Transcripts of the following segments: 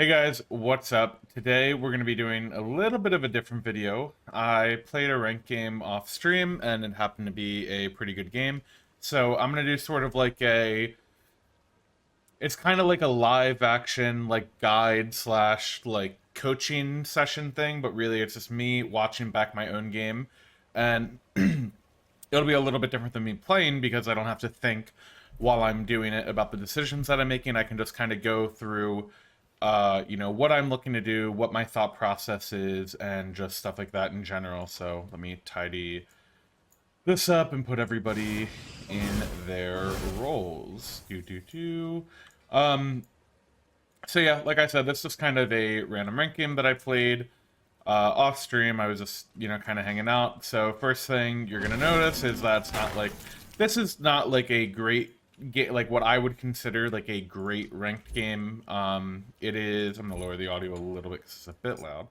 Hey guys, what's up? Today we're going to be doing a little bit of a different video. I played a ranked game off stream and it happened to be a pretty good game. So I'm going to do sort of like it's kind of like a live action like guide slash like coaching session thing, but really it's just me watching back my own game. And it'll be a little bit different than me playing because I don't have to think while I'm doing it about the decisions that I'm making. I can just kind of go through what I'm looking to do, what my thought process is, and just stuff like that in general. So let me tidy this up and put everybody in their roles. Um, so yeah, like I said, this is kind of a random rank game that I played off stream. I was just, kind of hanging out. So first thing you're gonna notice is that this is not like a great like what I would consider like a great ranked game. It is. I'm gonna lower the audio a little bit because it's a bit loud.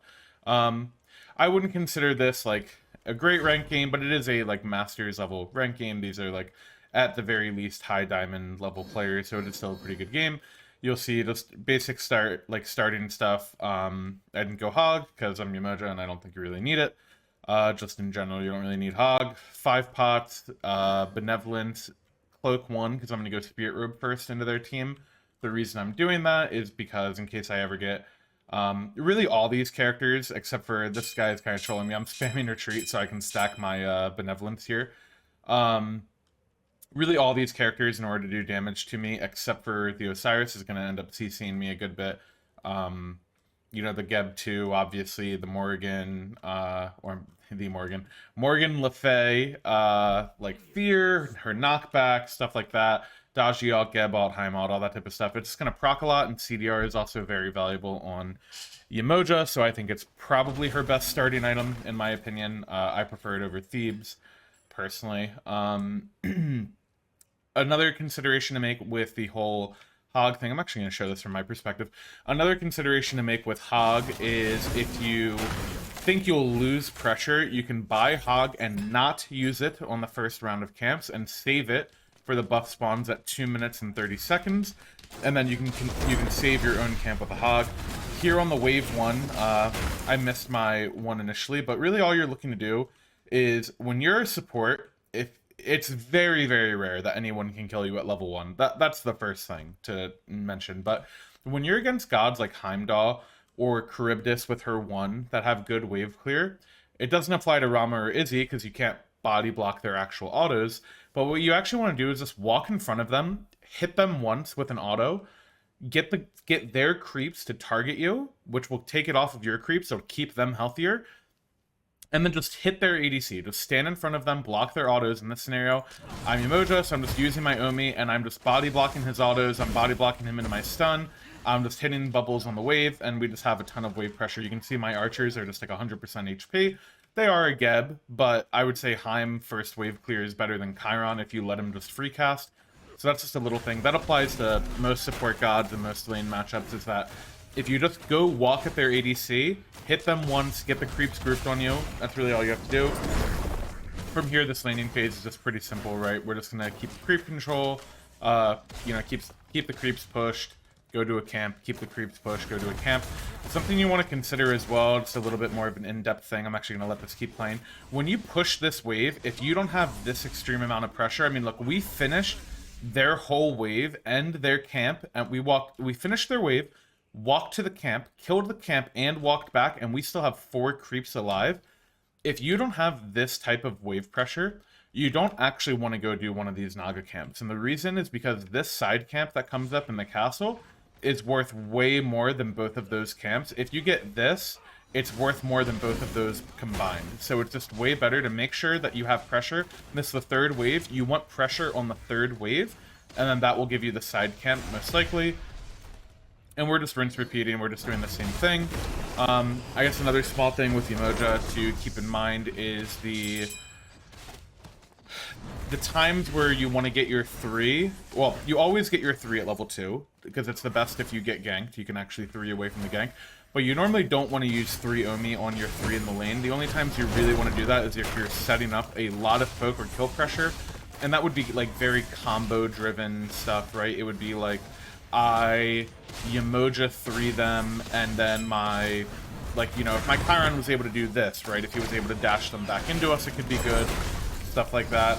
I wouldn't consider this like a great ranked game, but it is a like masters level ranked game. These are like at the very least high diamond level players, so it is still a pretty good game. You'll see just basic starting stuff. I didn't go hog because I'm Yamoja and I don't think you really need it. Just in general, you don't really need hog. 5 pots, benevolent, cloak 1 because I'm going to go spirit robe first into their team. The reason I'm doing that is because in case I ever get really all these characters except for this guy is kind of trolling me. I'm spamming retreat so I can stack my benevolence here. Really all these characters in order to do damage to me except for the Osiris is going to end up CCing me a good bit. The Geb 2, obviously, the Morgan, Morgan Le Fay, like Fear, her knockback, stuff like that. Dodgy alt, Geb alt, Heim alt, all that type of stuff. It's just going to proc a lot, and CDR is also very valuable on Yamoja, so I think it's probably her best starting item, in my opinion. I prefer it over Thebes, personally. Another consideration to make with the whole hog thing, I'm actually going to show this from my perspective. Another consideration to make with hog is if you think you'll lose pressure, you can buy hog and not use it on the first round of camps and save it for the buff spawns at 2 minutes and 30 seconds, and then you can save your own camp with a hog. Here on the wave 1, I missed my one initially, but really all you're looking to do is when you're a support, if it's very, very rare that anyone can kill you at level 1. That's the first thing to mention. But when you're against gods like Heimdall or Charybdis with her 1 that have good wave clear, it doesn't apply to Rama or Izzy because you can't body block their actual autos. But what you actually want to do is just walk in front of them, hit them once with an auto, get their creeps to target you, which will take it off of your creeps, so keep them healthier. And then just hit their ADC. Just stand in front of them, block their autos. In this scenario, I'm Yamoja, so I'm just using my Omi, and I'm just body blocking his autos. I'm body blocking him into my stun. I'm just hitting bubbles on the wave, and we just have a ton of wave pressure. You can see my archers are just like 100% HP. They are a Geb, but I would say Heim first wave clear is better than Chiron if you let him just free cast. So that's just a little thing. That applies to most support gods and most lane matchups, is that if you just go walk at their ADC, hit them once, get the creeps grouped on you, that's really all you have to do. From here, this laning phase is just pretty simple, right? We're just gonna keep the creep control, keep the creeps pushed, go to a camp, keep the creeps pushed, go to a camp. Something you want to consider as well, just a little bit more of an in-depth thing, I'm actually gonna let this keep playing. When you push this wave, if you don't have this extreme amount of pressure, I mean, look, we finished their whole wave and their camp, and we finished their wave, walked to the camp, killed the camp, and walked back, and we still have 4 creeps alive. If you don't have this type of wave pressure, you don't actually want to go do one of these Naga camps. And the reason is because this side camp that comes up in the castle is worth way more than both of those camps. If you get this, it's worth more than both of those combined. So it's just way better to make sure that you have pressure. This is the 3rd wave. You want pressure on the 3rd wave, and then that will give you the side camp most likely. And we're just rinse repeating, we're just doing the same thing. I guess another small thing with Yamoja to keep in mind is the times where you want to get your 3. Well, you always get your 3 at level 2, because it's the best if you get ganked. You can actually 3 away from the gank. But you normally don't want to use 3 Omi on your 3 in the lane. The only times you really want to do that is if you're setting up a lot of poke or kill pressure. And that would be like very combo driven stuff, right? It would be like I Yemoja 3 them, and then my, like, you know, if my Chiron was able to do this, right? If he was able to dash them back into us, it could be good. Stuff like that.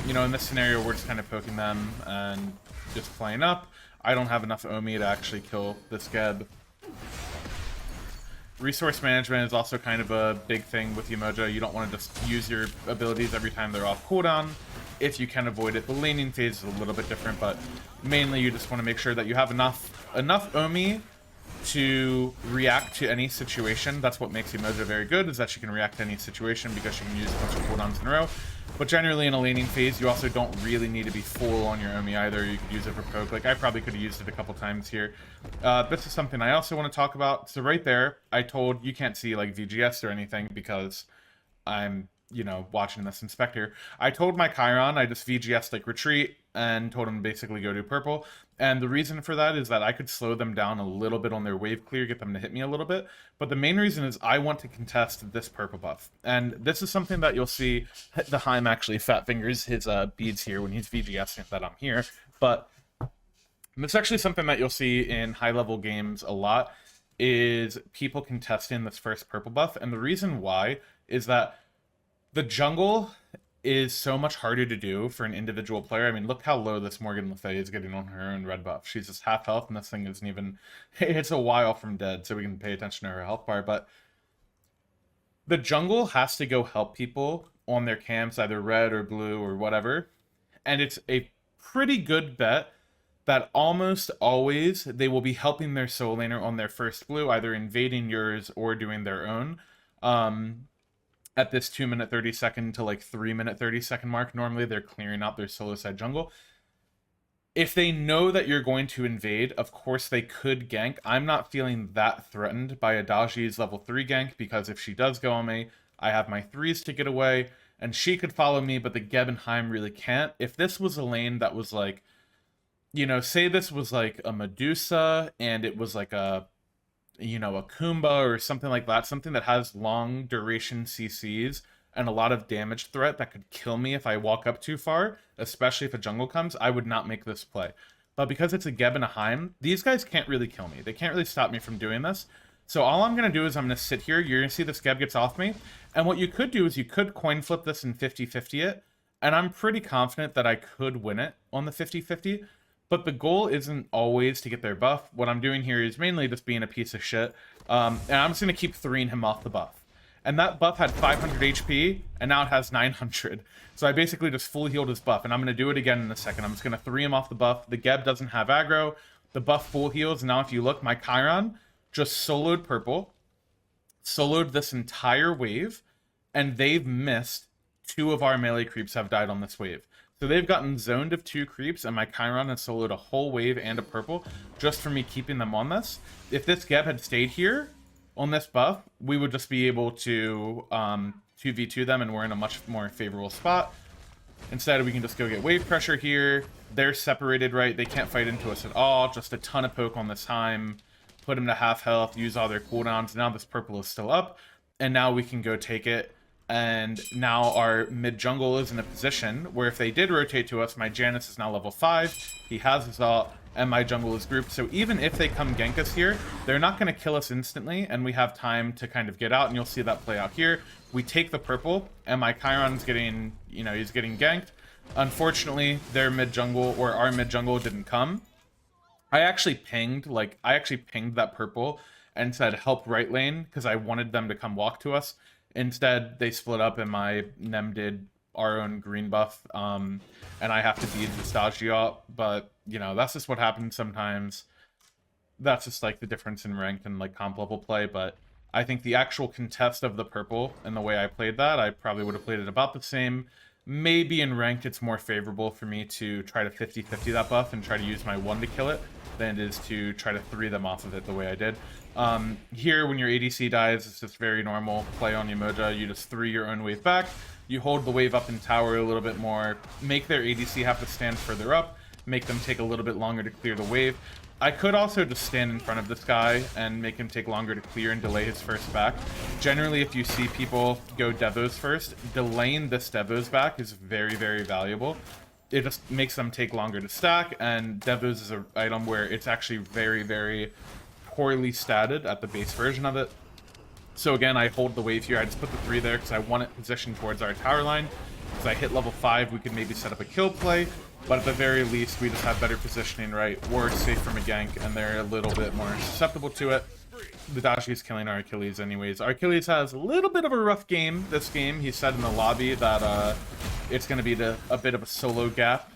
You know, in this scenario, we're just kind of poking them and just playing up. I don't have enough Omi to actually kill this Geb. Resource management is also kind of a big thing with Yemoja. You don't want to just use your abilities every time they're off cooldown. If you can avoid it. The laning phase is a little bit different, but mainly you just want to make sure that you have enough Omi to react to any situation. That's what makes Yemoja very good, is that she can react to any situation because she can use a bunch of cooldowns in a row. But generally in a laning phase, you also don't really need to be full on your Omi either. You could use it for poke. Like, I probably could have used it a couple times here. This is something I also want to talk about. So right there, I told, you can't see like VGS or anything because I'm, you know, watching this inspector. I told my Chiron, I just VGS like retreat and told him to basically go to purple. And the reason for that is that I could slow them down a little bit on their wave clear, get them to hit me a little bit. But the main reason is I want to contest this purple buff. And this is something that you'll see the Heim actually fat fingers his beads here when he's VGSing that I'm here. But it's actually something that you'll see in high level games a lot, is people contesting this first purple buff. And the reason why is that the jungle is so much harder to do for an individual player. I mean, look how low this Morgan Le Fay is getting on her own red buff. She's just half health, and this thing isn't even... It's a while from dead, so we can pay attention to her health bar. But the jungle has to go help people on their camps, either red or blue or whatever. And it's a pretty good bet that almost always they will be helping their soul laner on their first blue, either invading yours or doing their own. At this 2-minute 30-second to like 3-minute 30-second mark, normally they're clearing out their solo side jungle. If they know that you're going to invade, of course they could gank. I'm not feeling that threatened by Adagi's level 3 gank, because if she does go on me, I have my 3s to get away, and she could follow me, but the Geb and Heim really can't. If this was a lane that was like, you know, say this was like a Medusa, and it was like a, you know, a Kumba or something like that, something that has long duration CCs and a lot of damage threat that could kill me if I walk up too far, especially if a jungle comes, I would not make this play. But because it's a Geb and a Heim, these guys can't really kill me. They can't really stop me from doing this. So all I'm going to do is I'm going to sit here. You're going to see this Geb gets off me. And what you could do is you could coin flip this and 50-50 it. And I'm pretty confident that I could win it on the 50-50. But the goal isn't always to get their buff. What I'm doing here is mainly just being a piece of shit. And I'm just going to keep 3ing him off the buff. And that buff had 500 HP, and now it has 900. So I basically just full healed his buff, and I'm going to do it again in a second. I'm just going to 3 him off the buff. The Geb doesn't have aggro. The buff full heals, and now if you look, my Chiron just soloed purple, soloed this entire wave, and they've missed 2 of our melee creeps have died on this wave. So they've gotten zoned of 2 creeps, and my Chiron has soloed a whole wave and a purple just for me keeping them on this. If this Geb had stayed here on this buff, we would just be able to 2v2 them, and we're in a much more favorable spot. Instead, we can just go get wave pressure here. They're separated, right? They can't fight into us at all. Just a ton of poke on this time. Put them to half health, use all their cooldowns. Now this purple is still up, and now we can go take it. And now our mid jungle is in a position where if they did rotate to us, my Janus is now level 5, he has his ult, and my jungle is grouped. So even if they come gank us here, they're not going to kill us instantly, and we have time to kind of get out, and you'll see that play out here. We take the purple, and my Chiron's getting, you know, he's getting ganked. Unfortunately, their mid jungle, or our mid jungle, didn't come. I actually pinged that purple and said help right lane, because I wanted them to come walk to us. Instead, they split up, and my Nem did our own green buff, and I have to beat the Stagio, but, you know, that's just what happens sometimes. That's just, like, the difference in ranked and, like, comp level play, but I think the actual contest of the purple and the way I played that, I probably would have played it about the same. Maybe in ranked, it's more favorable for me to try to 50-50 that buff and try to use my 1 to kill it than it is to try to 3 them off of it the way I did. Here, when your ADC dies, it's just very normal play on Yemoja. You just 3 your own wave back, you hold the wave up in tower a little bit more, make their ADC have to stand further up, make them take a little bit longer to clear the wave. I could also just stand in front of this guy and make him take longer to clear and delay his first back. Generally, if you see people go Devos first, delaying this Devos back is very, very valuable. it just makes them take longer to stack, and Devos is an item where it's actually very, very poorly statted at the base version of it. So again, I hold the wave here. I just put the 3 there because I want it positioned towards our tower line. As I hit level 5, we could maybe set up a kill play, but at the very least, we just have better positioning, right? We're safe from a gank, and they're a little bit more susceptible to it. The Dashi is killing our Achilles anyways. Our Achilles has a little bit of a rough game this game. He said in the lobby that it's going to be a bit of a solo gap.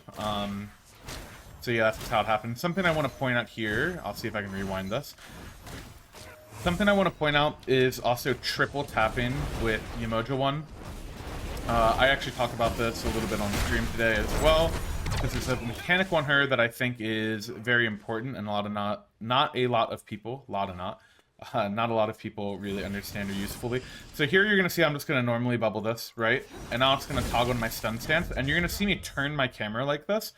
So yeah, that's how it happened. Something I want to point out here, I'll see if I can rewind this. Something I want to point out is also triple tapping with Yemoja 1. I actually talk about this a little bit on stream today as well, because there's a mechanic on her that I think is very important, and not a lot of people really understand or use fully. So here you're going to see I'm just going to normally bubble this, right? And now it's going to toggle my stun stance, and you're going to see me turn my camera like this.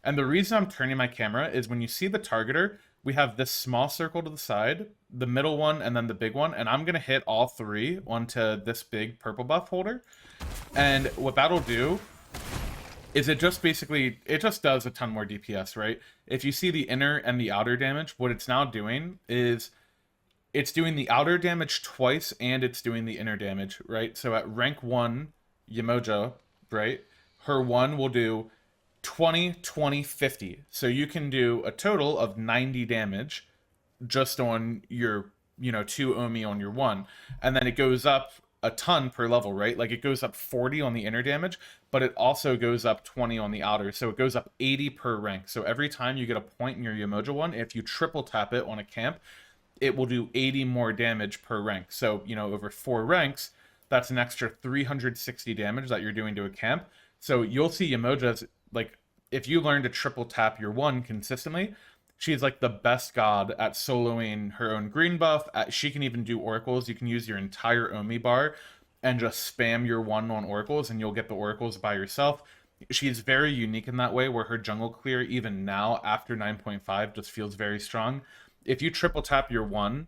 And the reason I'm turning my camera is when you see the targeter, we have this small circle to the side, the middle one, and then the big one. And I'm going to hit all 3 onto this big purple buff holder. And what that'll do is it just does a ton more DPS, right? If you see the inner and the outer damage, what it's now doing is it's doing the outer damage twice and it's doing the inner damage, right? So at rank 1, Yemoja, right? Her 1 will do 20, 20, 50. So you can do a total of 90 damage just on your, 2 Omi on your 1. And then it goes up a ton per level, right? Like it goes up 40 on the inner damage, but it also goes up 20 on the outer. So it goes up 80 per rank. So every time you get a point in your Yemoja 1, if you triple tap it on a camp, it will do 80 more damage per rank. So, over 4 ranks, that's an extra 360 damage that you're doing to a camp. So you'll see Yemoja's, like, if you learn to triple tap your 1 consistently, she's like the best god at soloing her own green buff. She can even do oracles. You can use your entire Omi bar and just spam your 1 on oracles, and you'll get the oracles by yourself. She's very unique in that way, where her jungle clear, even now, after 9.5, just feels very strong. If you triple tap your 1,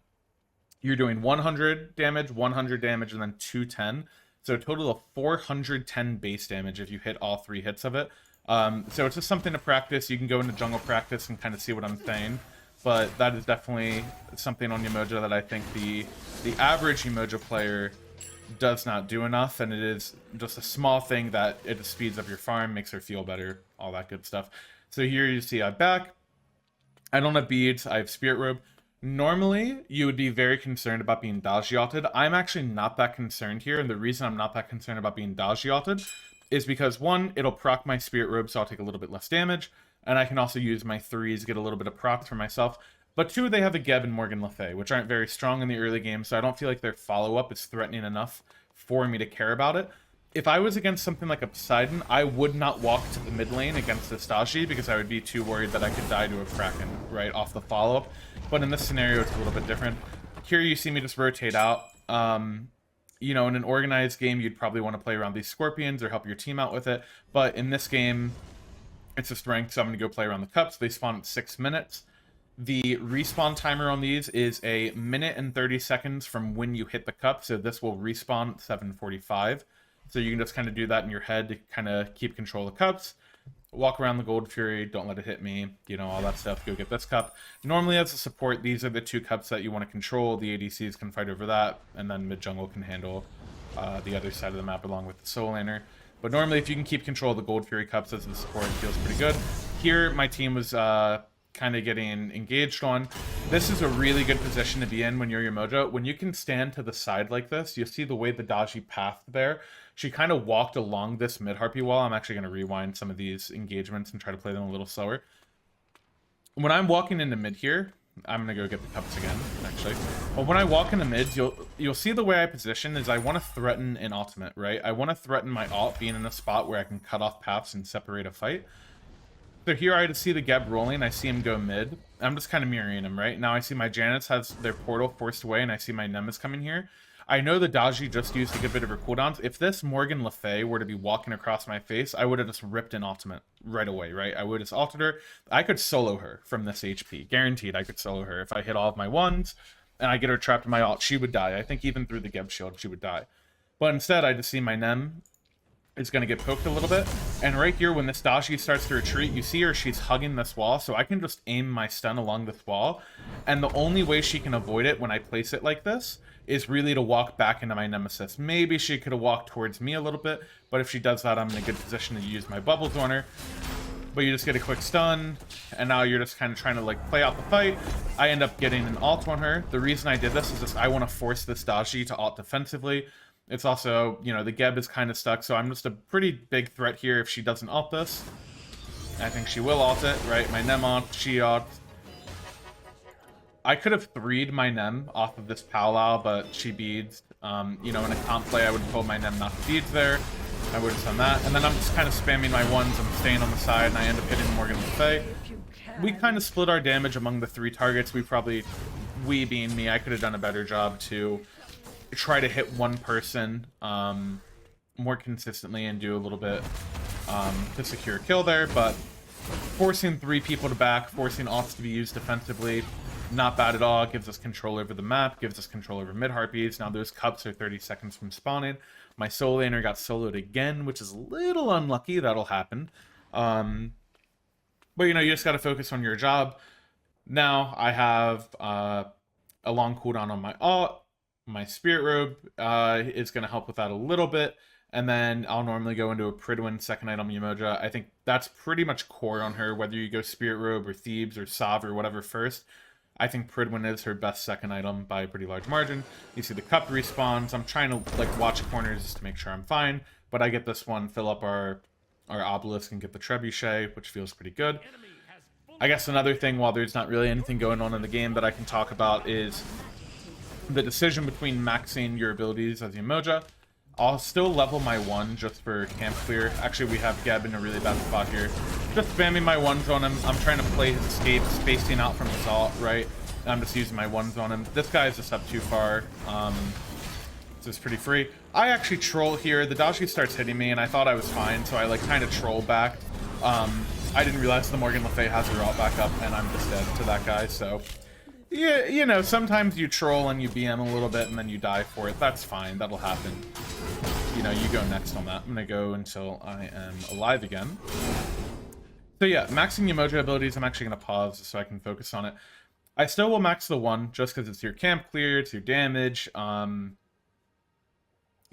you're doing 100 damage, and then 210. So a total of 410 base damage if you hit all 3 hits of it. So it's just something to practice. You can go into jungle practice and kind of see what I'm saying. But that is definitely something on Yemoja that I think the average Yemoja player does not do enough. And it is just a small thing that it just speeds up your farm, makes her feel better, all that good stuff. So here you see I'm back. I don't have beads, I have Spirit Robe. Normally, you would be very concerned about being Dajiated. I'm actually not that concerned here, and the reason I'm not that concerned about being Dajiated is because, 1, it'll proc my Spirit Robe, so I'll take a little bit less damage, and I can also use my 3s, get a little bit of proc for myself. But 2, they have a Geb and Morgan Le Fay, which aren't very strong in the early game, so I don't feel like their follow-up is threatening enough for me to care about it. If I was against something like a Poseidon, I would not walk to the mid lane against this Dashi because I would be too worried that I could die to a Kraken right off the follow-up. But in this scenario, it's a little bit different. Here you see me just rotate out. In an organized game, you'd probably want to play around these Scorpions or help your team out with it. But in this game, it's just ranked, so I'm going to go play around the cups. They spawn at 6 minutes. The respawn timer on these is a minute and 30 seconds from when you hit the cup, so this will respawn at 7:45. So you can just kind of do that in your head to kind of keep control of the cups. Walk around the Gold Fury, don't let it hit me, all that stuff. Go get this cup. Normally as a support, these are the 2 cups that you want to control. The ADCs can fight over that, and then mid-jungle can handle the other side of the map along with the Soul Laner. But normally if you can keep control of the Gold Fury cups as a support, it feels pretty good. Here, my team was kind of getting engaged on. This is a really good position to be in when you're Yemoja. When you can stand to the side like this, you'll see the way the Dashi pathed there. She kind of walked along this mid-harpy wall. I'm actually going to rewind some of these engagements and try to play them a little slower. When I'm walking into mid here, I'm going to go get the cups again, actually. But when I walk into mids, you'll see the way I position is I want to threaten an ultimate, right? I want to threaten my ult being in a spot where I can cut off paths and separate a fight. So here I just see the Geb rolling, I see him go mid. I'm just kind of mirroring him, right? Now I see my Janus has their portal forced away, and I see my Nemesis coming here. I know the Daji just used a good bit of her cooldowns. If this Morgan Le Fay were to be walking across my face, I would have just ripped an ultimate right away, right? I would have just ulted her. I could solo her from this HP. Guaranteed I could solo her. If I hit all of my 1s and I get her trapped in my ult, she would die. I think even through the Geb shield, she would die. But instead, I just see my Nem. is going to get poked a little bit. And right here, when this Dashi starts to retreat, you see her, she's hugging this wall, so I can just aim my stun along this wall. And the only way she can avoid it when I place it like this is really to walk back into my Nemesis. Maybe she could have walked towards me a little bit, but if she does that, I'm in a good position to use my bubbles on her. But you just get a quick stun, and now you're just kind of trying to like play out the fight. I end up getting an ult on her. The reason I did this is just I want to force this Dashi to ult defensively. It's also, you know, the Geb is kind of stuck, so I'm just a pretty big threat here if she doesn't ult this. I think she will ult it, right? My Nem ult, she ult. I could have 3'd my Nem off of this Powwow, but she beads. You know, in a comp play, I would have told my Nem not to beads there. I would have done that. And then I'm just kind of spamming my ones. I'm staying on the side, and I end up hitting Morgan Le Fay. We kind of split our damage among the 3 targets. We being me, I could have done a better job to try to hit one person more consistently and do a little bit to secure a kill there, but forcing 3 people to back, forcing ults to be used defensively, not bad at all. Gives us control over the map, gives us control over mid Harpies. Now those cups are 30 seconds from spawning. My solo laner got soloed again, which is a little unlucky. That'll happen. But you know, you just got to focus on your job. Now I have a long cooldown on my ult. My Spirit Robe is going to help with that a little bit. And then I'll normally go into a Pridwin second item Yemoja. I think that's pretty much core on her, whether you go Spirit Robe or Thebes or Sav or whatever first. I think Pridwin is her best second item by a pretty large margin. You see the cup respawns. I'm trying to like watch corners just to make sure I'm fine. But I get this one, fill up our obelisk and get the Trebuchet, which feels pretty good. I guess another thing, while there's not really anything going on in the game that I can talk about, is the decision between maxing your abilities as Yemoja. I'll still level my 1 just for camp clear. Actually, we have Geb in a really bad spot here. Just spamming my 1s on him. I'm trying to play his escape, spacing out from his ult, right? I'm just using my 1s on him. This guy is just up too far. So it's pretty free. I actually troll here. The Dashi starts hitting me, and I thought I was fine, so I like kind of troll back. I didn't realize the Morgan Le Fay has her ult back up, and I'm just dead to that guy, so... Yeah, you know, sometimes you troll and you BM a little bit and then you die for it. That's fine. That'll happen. You know, you go next on that. I'm going to go until I am alive again. So yeah, maxing Yemoja abilities, I'm actually going to pause so I can focus on it. I still will max the 1 just because it's your camp clear, it's your damage.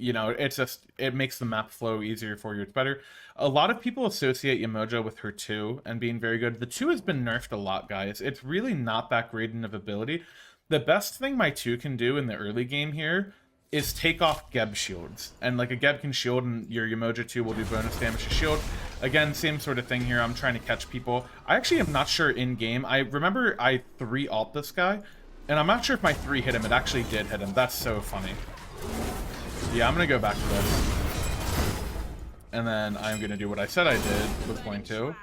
You know, it makes the map flow easier for you. It's better. A lot of people associate Yemoja with her 2 and being very good. The 2 has been nerfed a lot, guys. It's really not that great of ability. The best thing my 2 can do in the early game here is take off Geb shields. And like a Geb can shield and your Yemoja 2 will do bonus damage to shield. Again, same sort of thing here. I'm trying to catch people. I actually am not sure in game. I remember I 3 ult this guy, and I'm not sure if my 3 hit him. It actually did hit him. That's so funny. Yeah, I'm going to go back to this. And then I'm going to do what I said I did was going to.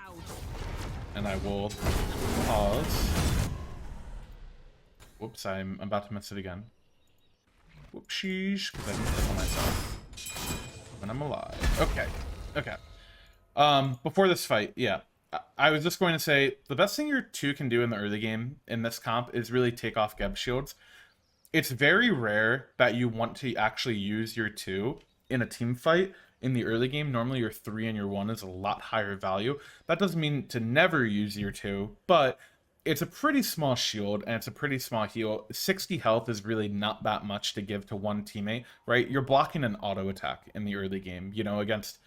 And I will pause. Whoops, I'm about to miss it again. Whoopsies, because I didn't kill myself. And I'm alive. Okay, okay. Before this fight, yeah. I was just going to say, the best thing your 2 can do in the early game in this comp is really take off Geb shields. It's very rare that you want to actually use your 2 in a team fight in the early game. Normally your 3 and your 1 is a lot higher value. That doesn't mean to never use your 2, but it's a pretty small shield and it's a pretty small heal. 60 health is really not that much to give to one teammate, right? You're blocking an auto attack in the early game, you know, against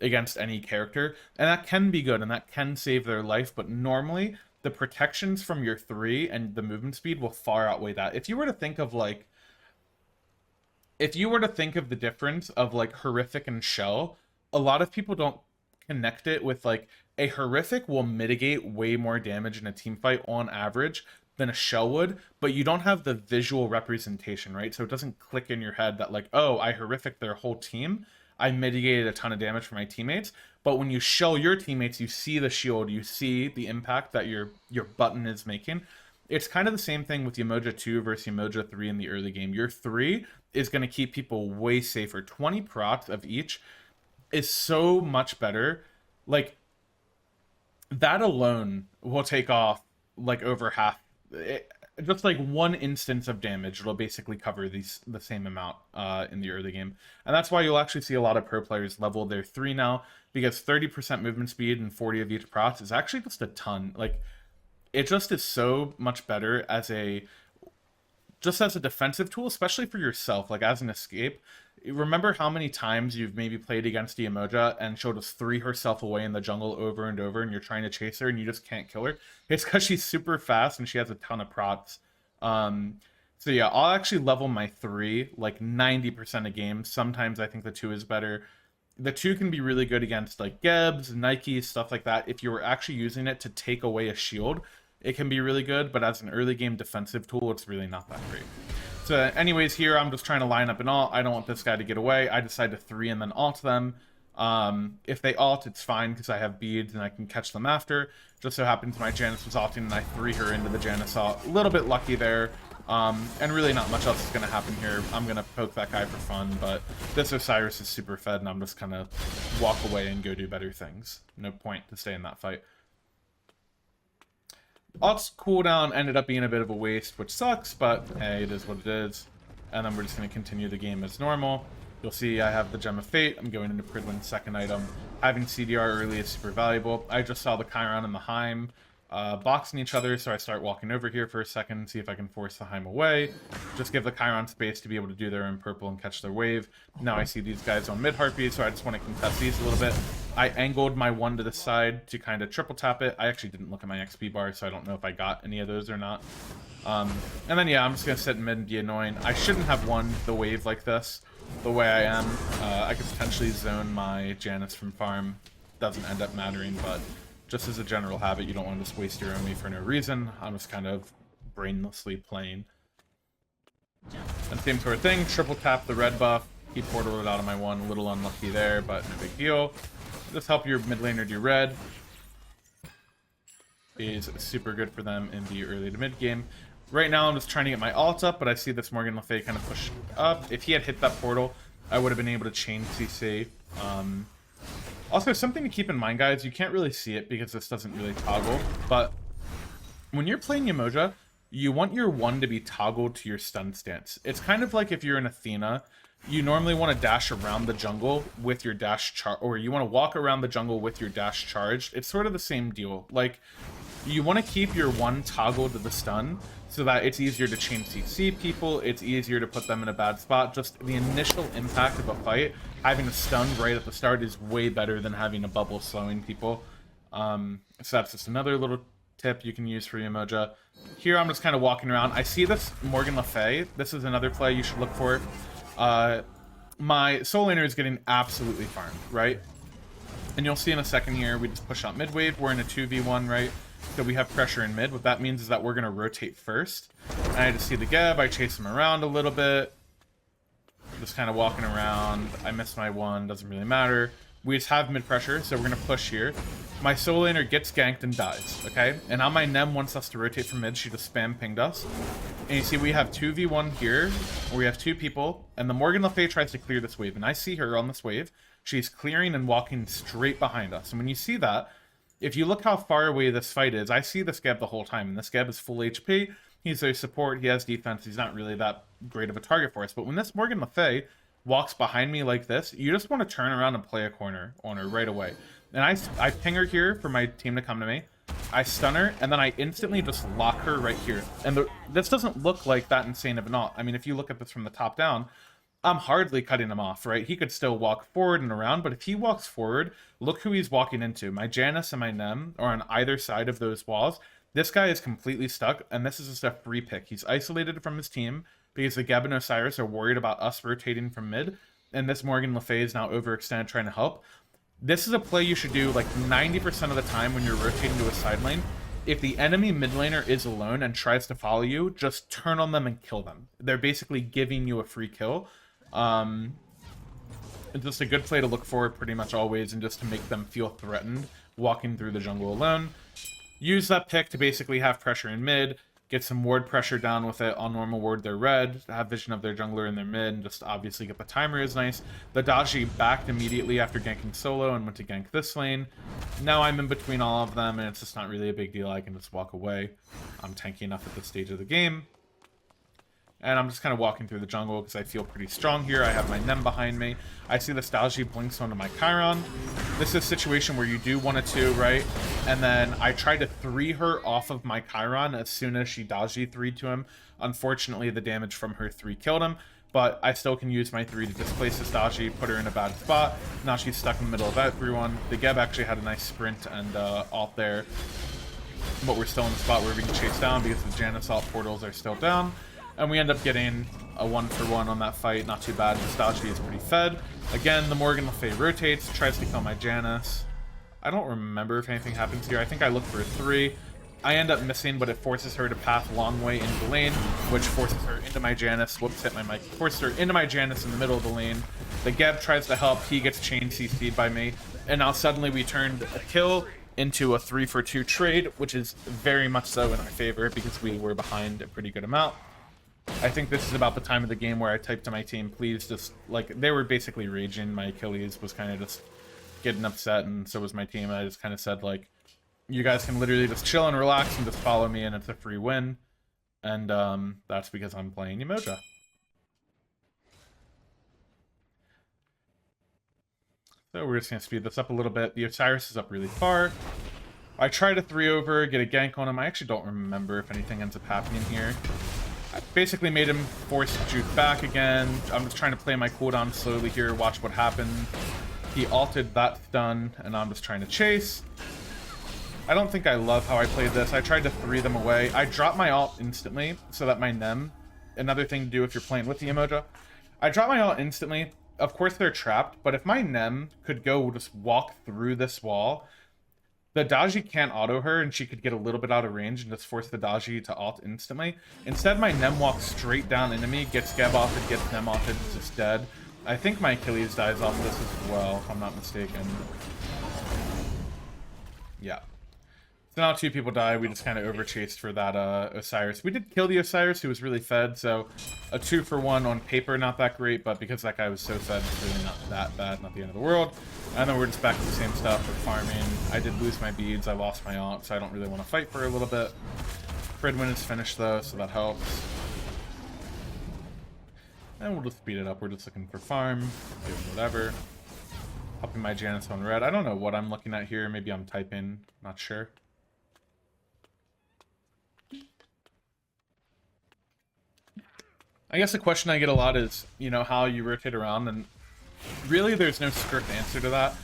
any character, and that can be good and that can save their life, but normally the protections from your 3 and the movement speed will far outweigh that. If you were to think of the difference of like Horrific and Shell, a lot of people don't connect it with like a Horrific will mitigate way more damage in a team fight on average than a Shell would, but you don't have the visual representation, right? So it doesn't click in your head that like, oh, I Horrific their whole team, I mitigated a ton of damage for my teammates. But when you shell your teammates, you see the shield, you see the impact that your button is making. It's kind of the same thing with Yemoja 2 versus Yemoja 3 in the early game. Your 3 is going to keep people way safer. 20 procs of each is so much better. Like, that alone will take off, like, over half. just like one instance of damage, it'll basically cover the same amount in the early game. And that's why you'll actually see a lot of pro players level their 3 now, because 30% movement speed and 40 of each proc is actually just a ton. Like, it just is so much better as a defensive tool, especially for yourself, like as an escape. Remember how many times you've maybe played against Diamoja and she'll just 3 herself away in the jungle over and over, and you're trying to chase her and you just can't kill her? It's because she's super fast and she has a ton of procs. So yeah, I'll actually level my 3 like 90% of games. Sometimes I think the 2 is better. The 2 can be really good against like Gebs, Nike, stuff like that. If you were actually using it to take away a shield, it can be really good, but as an early game defensive tool, it's really not that great. So anyways, here I'm just trying to line up an ult. I don't want this guy to get away. I decide to 3 and then ult them. If they ult, it's fine because I have beads and I can catch them after. Just so happens my Janus was ulting and I 3 her into the Janus ult. A little bit lucky there. And really not much else is going to happen here. I'm going to poke that guy for fun, but this Osiris is super fed and I'm just kind of walk away and go do better things. No point to stay in that fight. Ult's cooldown ended up being a bit of a waste, which sucks, but hey, it is what it is. And then we're just going to continue the game as normal. You'll see I have the Gem of Fate. I'm going into Pridwin's second item. Having CDR early is super valuable. I just saw the Chiron and the Heim boxing each other, so I start walking over here for a second, see if I can force the Heim away. Just give the Chiron space to be able to do their own purple and catch their wave. Now I see these guys on mid Harpy, so I just want to contest these a little bit. I angled my 1 to the side to kind of triple tap it. I actually didn't look at my XP bar, so I don't know if I got any of those or not. And then yeah, I'm just going to sit in mid and be annoying. I shouldn't have won the wave like this, the way I am. I could potentially zone my Janus from farm. Doesn't end up mattering, but just as a general habit, you don't want to just waste your Omi for no reason. I'm just kind of brainlessly playing. And same sort of thing, triple tap the red buff. He portaled it out of my 1, a little unlucky there, but no big deal. Just help your mid laner do red. Is super good for them in the early to mid game. Right now I'm just trying to get my ult up, but I see this Morgan Le Fay kind of push up. If he had hit that portal, I would have been able to chain CC. Also, something to keep in mind, guys, you can't really see it because this doesn't really toggle, but when you're playing Yemoja, you want your 1 to be toggled to your stun stance. It's kind of like if you're in Athena, you normally want to dash around the jungle with your dash or you want to walk around the jungle with your dash charged. It's sort of the same deal. Like, you want to keep your 1 toggled to the stun so that it's easier to chain CC people, it's easier to put them in a bad spot. Just the initial impact of a fight, having a stun right at the start is way better than having a bubble slowing people. So that's just another little tip you can use for Yemoja. Here I'm just kind of walking around. I see this Morgan Le Fay. This is another play you should look for. My soul laner is getting absolutely farmed, right? And you'll see in a second here, we just push out mid wave. We're in a 2v1, right? So we have pressure in mid. What that means is that we're going to rotate first. And I just see the Geb. I chase him around a little bit. Just kind of walking around. I miss my 1. Doesn't really matter. We just have mid pressure, so we're going to push here. My soul laner gets ganked and dies, okay? And now my Nem wants us to rotate from mid. She just spam pinged us. And you see we have 2v1 here, where we have 2 people. And the Morgan Le Fay tries to clear this wave. And I see her on this wave. She's clearing and walking straight behind us. And when you see that, if you look how far away this fight is, I see this Geb the whole time. And this Geb is full HP. He's a support. He has defense. He's not really that great of a target for us. But when this Morgan Le Fay walks behind me like this, you just want to turn around and play a corner on her right away. And I ping her here for my team to come to me. I stun her, and then I instantly just lock her right here. And this doesn't look like that insane of an ult. I mean, if you look at this from the top down, I'm hardly cutting him off, right? He could still walk forward and around, but if he walks forward, look who he's walking into. My Janus and my Nem are on either side of those walls. This guy is completely stuck, and this is just a free pick. He's isolated from his team because the Geb and Osiris are worried about us rotating from mid, and this Morgan Le Fay is now overextended trying to help. This is a play you should do like 90% of the time when you're rotating to a side lane. If the enemy mid laner is alone and tries to follow you, just turn on them and kill them. They're basically giving you a free kill. It's just a good play to look for pretty much always, and just to make them feel threatened walking through the jungle alone. Use that pick to basically have pressure in mid. get some ward pressure down with it. On normal ward, they're red. Have vision of their jungler in their mid, and just obviously get the timer is nice. The Daji backed immediately after ganking solo and went to gank this lane. Now I'm in between all of them, and it's just not really a big deal. I can just walk away. I'm tanky enough at this stage of the game. And I'm just kind of walking through the jungle because I feel pretty strong here. I have my Nem behind me. I see the Stalgi blinks onto my Chiron. This is a situation where you do 1 or 2, right? And then I try to 3 her off of my Chiron as soon as she Daji 3 to him. Unfortunately, the damage from her 3 killed him. But I still can use my 3 to displace this Daji, put her in a bad spot. Now she's stuck in the middle of everyone. The Geb actually had a nice sprint and ult there. But we're still in the spot where we can chase down because the Janus ult portals are still down. And we end up getting a 1-for-1 on that fight. Not too bad. Nostalgia is pretty fed. Again, the Morgan Le Fay rotates, tries to kill my Janus. I don't remember if anything happens here. I think I look for a 3. I end up missing, but it forces her to path long way into the lane, which forces her into my Janus. Whoops, hit my mic. Forced her into my Janus in the middle of the lane. The Geb tries to help. He gets chain CC'd by me. And now suddenly we turned a kill into a 3-for-2 trade, which is very much so in our favor because we were behind a pretty good amount. I think this is about the time of the game where I typed to my team, please just, like, they were basically raging. My Achilles was kind of just getting upset, and so was my team. I just kind of said, like, you guys can literally just chill and relax and just follow me, and it's a free win. And that's because I'm playing Yemoja. So we're just going to speed this up a little bit. The Osiris is up really far. I try to 3 over, get a gank on him. I actually don't remember if anything ends up happening here. I basically made him force juke back again. I'm just trying to play my cooldown slowly here, watch what happened. He ulted that stun, and I'm just trying to chase. I don't think I love how I played this. I tried to 3 them away. I dropped my ult instantly so that my Nem, another thing to do if you're playing with the Yemoja, I dropped my ult instantly. Of course they're trapped, but if my Nem could go just walk through this wall, the Daji can't auto her, and she could get a little bit out of range and just force the Daji to ult instantly. Instead, my Nem walks straight down into me, gets Geb off and gets Nem off, and it's just dead. I think my Achilles dies off this as well, if I'm not mistaken. Yeah. So now 2 people die. We just kind of overchased for that Osiris. We did kill the Osiris, who was really fed, so a 2-for-1 on paper, not that great, but because that guy was so fed, it's really not that bad, not the end of the world. And then we're just back to the same stuff with farming. I did lose my beads, I lost my ult, so I don't really want to fight for a little bit. Fridwin is finished though, so that helps. And we'll just speed it up. We're just looking for farm, doing whatever. Helping my Janus on red. I don't know what I'm looking at here. Maybe I'm typing, not sure. I guess the question I get a lot is, you know, how you rotate around, and really there's no strict answer to that.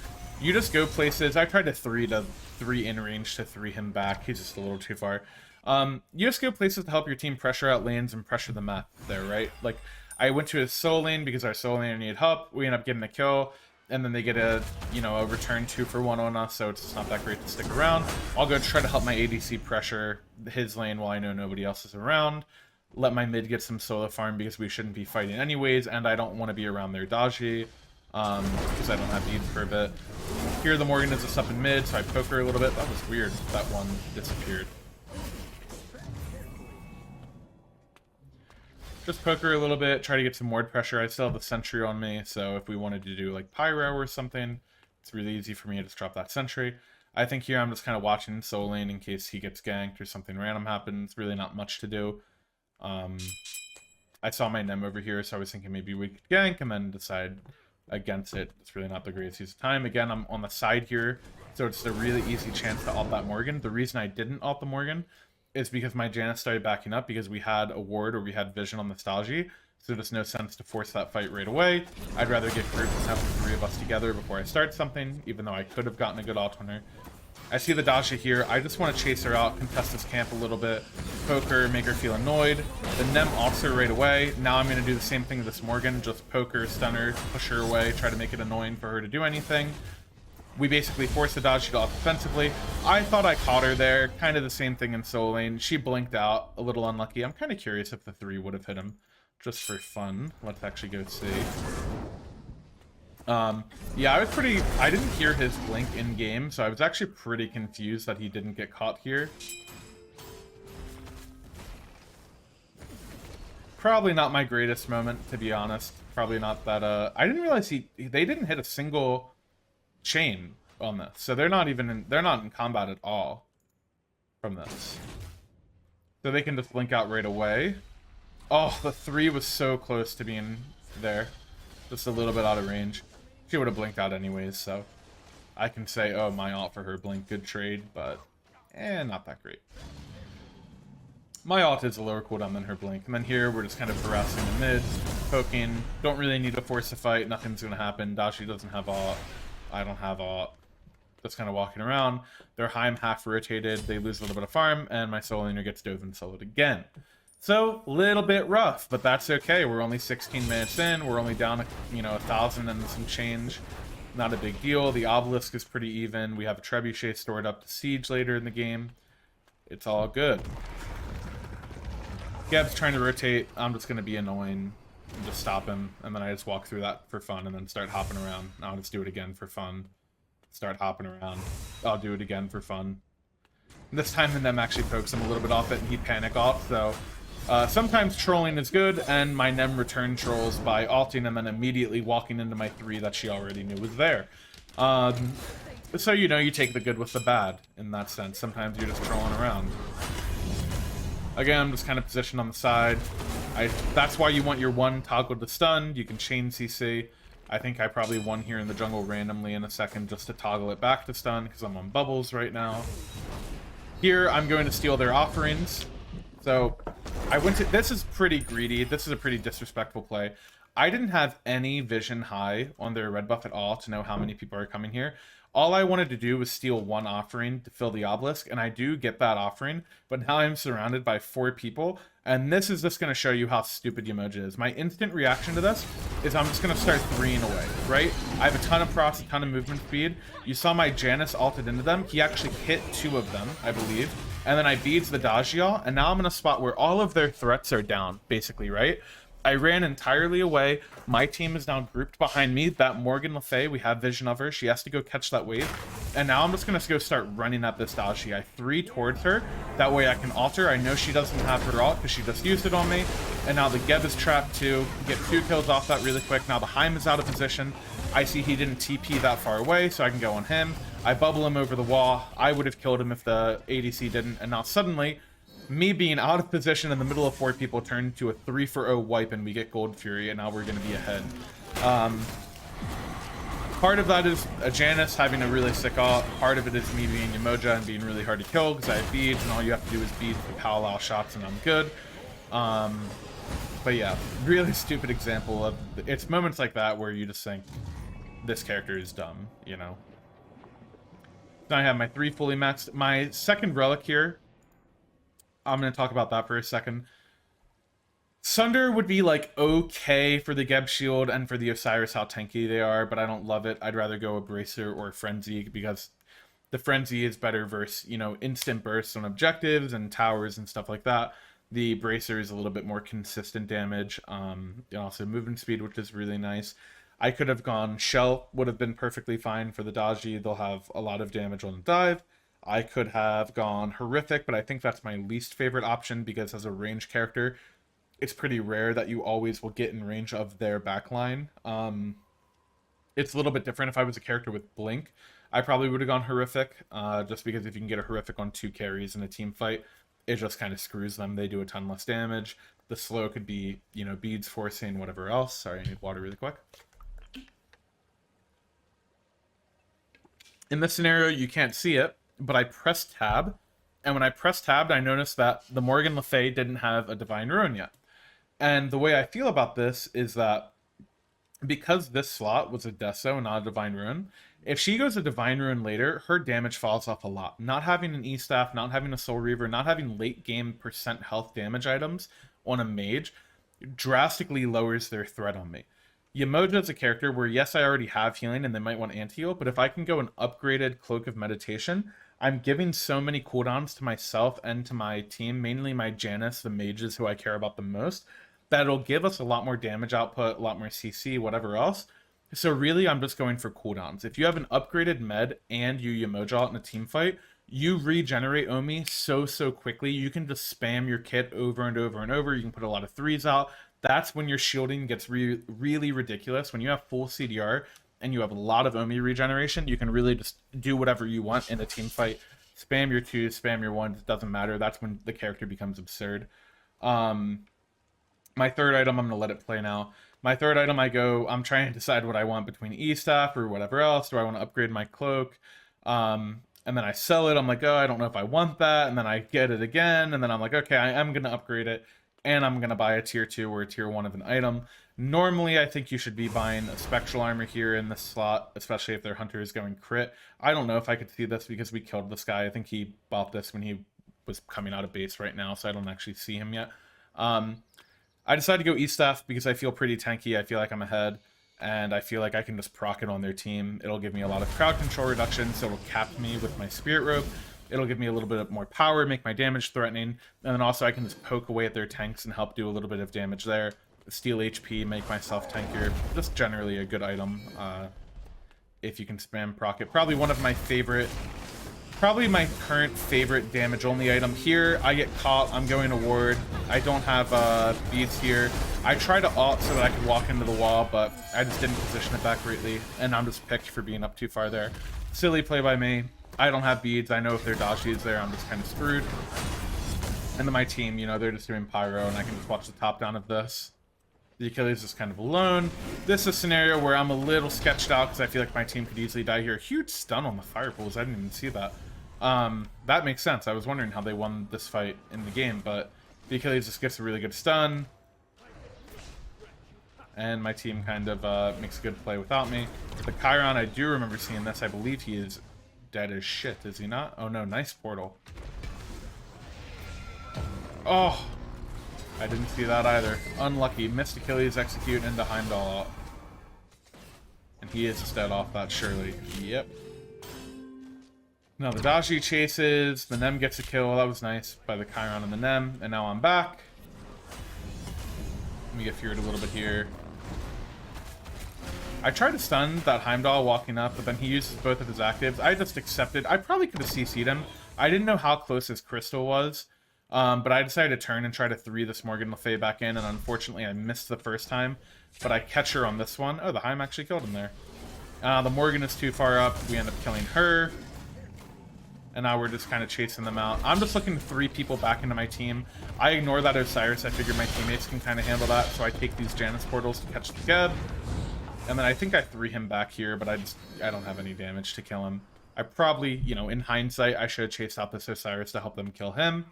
You just go places. I tried to 3 in range to 3 him back. He's just a little too far. You just go places to help your team pressure out lanes and pressure the map there, right? Like, I went to a soul lane because our soul lane needed help. We end up getting a kill, and then they get a, you know, a return 2-for-1 on us, so it's just not that great to stick around. I'll go try to help my ADC pressure his lane while I know nobody else is around. Let my mid get some solo farm because we shouldn't be fighting anyways, and I don't want to be around their Daji because I don't have needs for a bit. Here the Morgan is just up in mid, so I poke her a little bit. That was weird. That one disappeared. Just poke her a little bit, try to get some ward pressure. I still have the sentry on me, so if we wanted to do like pyro or something, it's really easy for me to just drop that sentry. I think here I'm just kind of watching soul lane in case he gets ganked or something random happens. Really not much to do. I saw my Nem over here, so I was thinking maybe we could gank and then decide against it. It's really not the greatest use of time. Again, I'm on the side here, so it's a really easy chance to ult that Morgan. The reason I didn't ult the Morgan is because my Janus started backing up because we had a ward or we had vision on the Stalgi, so there's no sense to force that fight right away. I'd rather get grouped and have the 3 of us together before I start something, even though I could have gotten a good ult on her. I see the Daji here. I just want to chase her out, contest this camp a little bit, poke her, make her feel annoyed. The Nem ults her right away. Now I'm going to do the same thing with this Morgan, just poke her, stun her, push her away, try to make it annoying for her to do anything. We basically forced the Daji to ult defensively. I thought I caught her there. Kind of the same thing in soul lane. She blinked out, a little unlucky. I'm kind of curious if the 3 would have hit him, just for fun. Let's actually go see. Yeah, I didn't hear his blink in game, so I was actually pretty confused that he didn't get caught here. Probably not my greatest moment, to be honest. Probably not that, I didn't realize they didn't hit a single chain on this. So they're not in combat at all from this. So they can just blink out right away. Oh, the 3 was so close to being there. Just a little bit out of range. She would have blinked out anyways, so I can say, oh, my ult for her blink, good trade, but not that great. My ult is a lower cooldown than her blink. And then here, we're just kind of harassing the mid, poking. Don't really need to force a fight. Nothing's going to happen. Dashi doesn't have ult. I don't have ult. Just kind of walking around. Their Heim half rotated. They lose a little bit of farm, and my solo laner gets dove and soloed again. So, little bit rough, but that's okay. We're only 16 minutes in. We're only down, 1,000 and some change. Not a big deal. The obelisk is pretty even. We have a trebuchet stored up to siege later in the game. It's all good. Geb's trying to rotate. I'm just going to be annoying and just stop him. And then I just walk through that for fun and then start hopping around. I'll just do it again for fun. Start hopping around. I'll do it again for fun. And this time, Nem actually pokes him a little bit off it and he panic off. So sometimes trolling is good, and my Nem return trolls by ulting him and immediately walking into my 3 that she already knew was there. So, you take the good with the bad in that sense. Sometimes you're just trolling around. Again, I'm just kind of positioned on the side. That's why you want your 1 toggle to stun. You can chain CC. I think I probably won here in the jungle randomly in a second just to toggle it back to stun because I'm on bubbles right now. Here, I'm going to steal their offerings. So, this is pretty greedy. This is a pretty disrespectful play. I didn't have any vision high on their red buff at all to know how many people are coming here. All I wanted to do was steal 1 offering to fill the obelisk, and I do get that offering, but now I'm surrounded by 4 people, and this is just going to show you how stupid Yemoja is. My instant reaction to this is I'm just going to start 3ing away, right? I have a ton of procs, a ton of movement speed. You saw my Janus ulted into them. He actually hit 2 of them, I believe, and then I beads the Dajial, and now I'm in a spot where all of their threats are down, basically, right? I ran entirely away. My team is now grouped behind me. That Morgan Le Fay, we have vision of her. She has to go catch that wave. And now I'm just going to go start running at this Dashi. I 3 towards her. That way I can alter. I know she doesn't have her ult because she just used it on me. And now the Geb is trapped too. Get 2 kills off that really quick. Now the Heim is out of position. I see he didn't TP that far away, so I can go on him. I bubble him over the wall. I would have killed him if the ADC didn't. And now suddenly, me being out of position in the middle of 4 people turned to a 3-for-0 wipe, and we get Gold Fury, and now we're going to be ahead. Part of that is Janus having a really sick ult. Part of it is me being Yemoja and being really hard to kill because I have beads, and all you have to do is bead the Powwow shots, and I'm good. But yeah, really stupid example of... It's moments like that where you just think, this character is dumb, Now I have my 3 fully maxed. My second relic here, I'm going to talk about that for a second. Sunder would be like okay for the Geb shield and for the Osiris, how tanky they are, but I don't love it. I'd rather go a Bracer or a Frenzy because the Frenzy is better versus, instant bursts on objectives and towers and stuff like that. The Bracer is a little bit more consistent damage. And also movement speed, which is really nice. I could have gone Shell, would have been perfectly fine for the Daji. They'll have a lot of damage on the dive. I could have gone Horrific, but I think that's my least favorite option because as a range character, it's pretty rare that you always will get in range of their backline. It's a little bit different if I was a character with Blink. I probably would have gone Horrific, just because if you can get a Horrific on 2 carries in a team fight, it just kind of screws them. They do a ton less damage. The slow could be, beads forcing, whatever else. Sorry, I need water really quick. In this scenario, you can't see it, but I pressed tab, and when I pressed tab, I noticed that the Morgan Le Fay didn't have a Divine Ruin yet. And the way I feel about this is that because this slot was a Deso and not a Divine Ruin, if she goes a Divine Ruin later, her damage falls off a lot. Not having an E-Staff, not having a Soul Reaver, not having late game percent health damage items on a mage drastically lowers their threat on me. Yemoja is a character where, yes, I already have healing and they might want anti-heal, but if I can go an upgraded Cloak of Meditation, I'm giving so many cooldowns to myself and to my team, mainly my Janus, the mages who I care about the most, that it'll give us a lot more damage output, a lot more CC, whatever else. So really, I'm just going for cooldowns. If you have an upgraded med and you Yemoja out in a team fight, you regenerate Omi so quickly. You can just spam your kit over and over and over. You can put a lot of threes out. That's when your shielding gets really ridiculous. When you have full CDR and you have a lot of Omi regeneration, you can really just do whatever you want in a team fight. Spam your twos, spam your ones, it doesn't matter. That's when the character becomes absurd. My third item, I'm going to let it play now. My third item, I'm trying to decide what I want between E-Staff or whatever else. Do I want to upgrade my cloak? And then I sell it. I'm like, oh, I don't know if I want that. And then I get it again. And then I'm like, okay, I am going to upgrade it. And I'm going to buy a tier 2 or a tier 1 of an item. Normally, I think you should be buying a spectral armor here in this slot, especially if their hunter is going crit. I don't know if I could see this because we killed this guy. I think he bought this when he was coming out of base right now, so I don't actually see him yet. I decided to go E-Staff because I feel pretty tanky. I feel like I'm ahead. And I feel like I can just proc it on their team. It'll give me a lot of crowd control reduction, so it'll cap me with my Spirit Rope. It'll give me a little bit more power, make my damage threatening, and then also I can just poke away at their tanks and help do a little bit of damage there. Steal HP, make myself tankier. Just generally a good item if you can spam proc it. Probably one of my favorite... Probably my current favorite damage-only item here. I get caught. I'm going to ward. I don't have beads here. I try to ult so that I can walk into the wall, but I just didn't position it back greatly, and I'm just picked for being up too far there. Silly play by me. I don't have beads. I know if their Dashi is there, I'm just kind of screwed. And then my team, you know, they're just doing pyro, and I can just watch the top down of this. The Achilles is kind of alone. This is a scenario where I'm a little sketched out because I feel like my team could easily die here. Huge stun on the fire pools. I didn't even see that. That makes sense. I was wondering how they won this fight in the game, but the Achilles just gets a really good stun. And my team kind of makes a good play without me. The Chiron, I do remember seeing this. I believe he is dead as shit, is he not? Oh no, nice portal. Oh! I didn't see that either. Unlucky. Missed Achilles execute into Heimdall out. And he is just dead off that surely. Yep. Now the Dashi chases. The Nem gets a kill. That was nice by the Chiron and the Nem. And now I'm back. Let me get feared a little bit here. I tried to stun that Heimdall walking up, but then he uses both of his actives. I just accepted. I probably could have CC'd him. I didn't know how close his crystal was. But I decided to turn and try to 3 this Morgan Le Fay back in, and unfortunately I missed the first time. But I catch her on this one. Oh, the Heim actually killed him there. The Morgan is too far up. We end up killing her. And now we're just kind of chasing them out. I'm just looking to 3 people back into my team. I ignore that Osiris. I figure my teammates can kind of handle that. So I take these Janus portals to catch the Geb. And then I think I 3 him back here, but I don't have any damage to kill him. I probably, you know, in hindsight, I should have chased out this Osiris to help them kill him.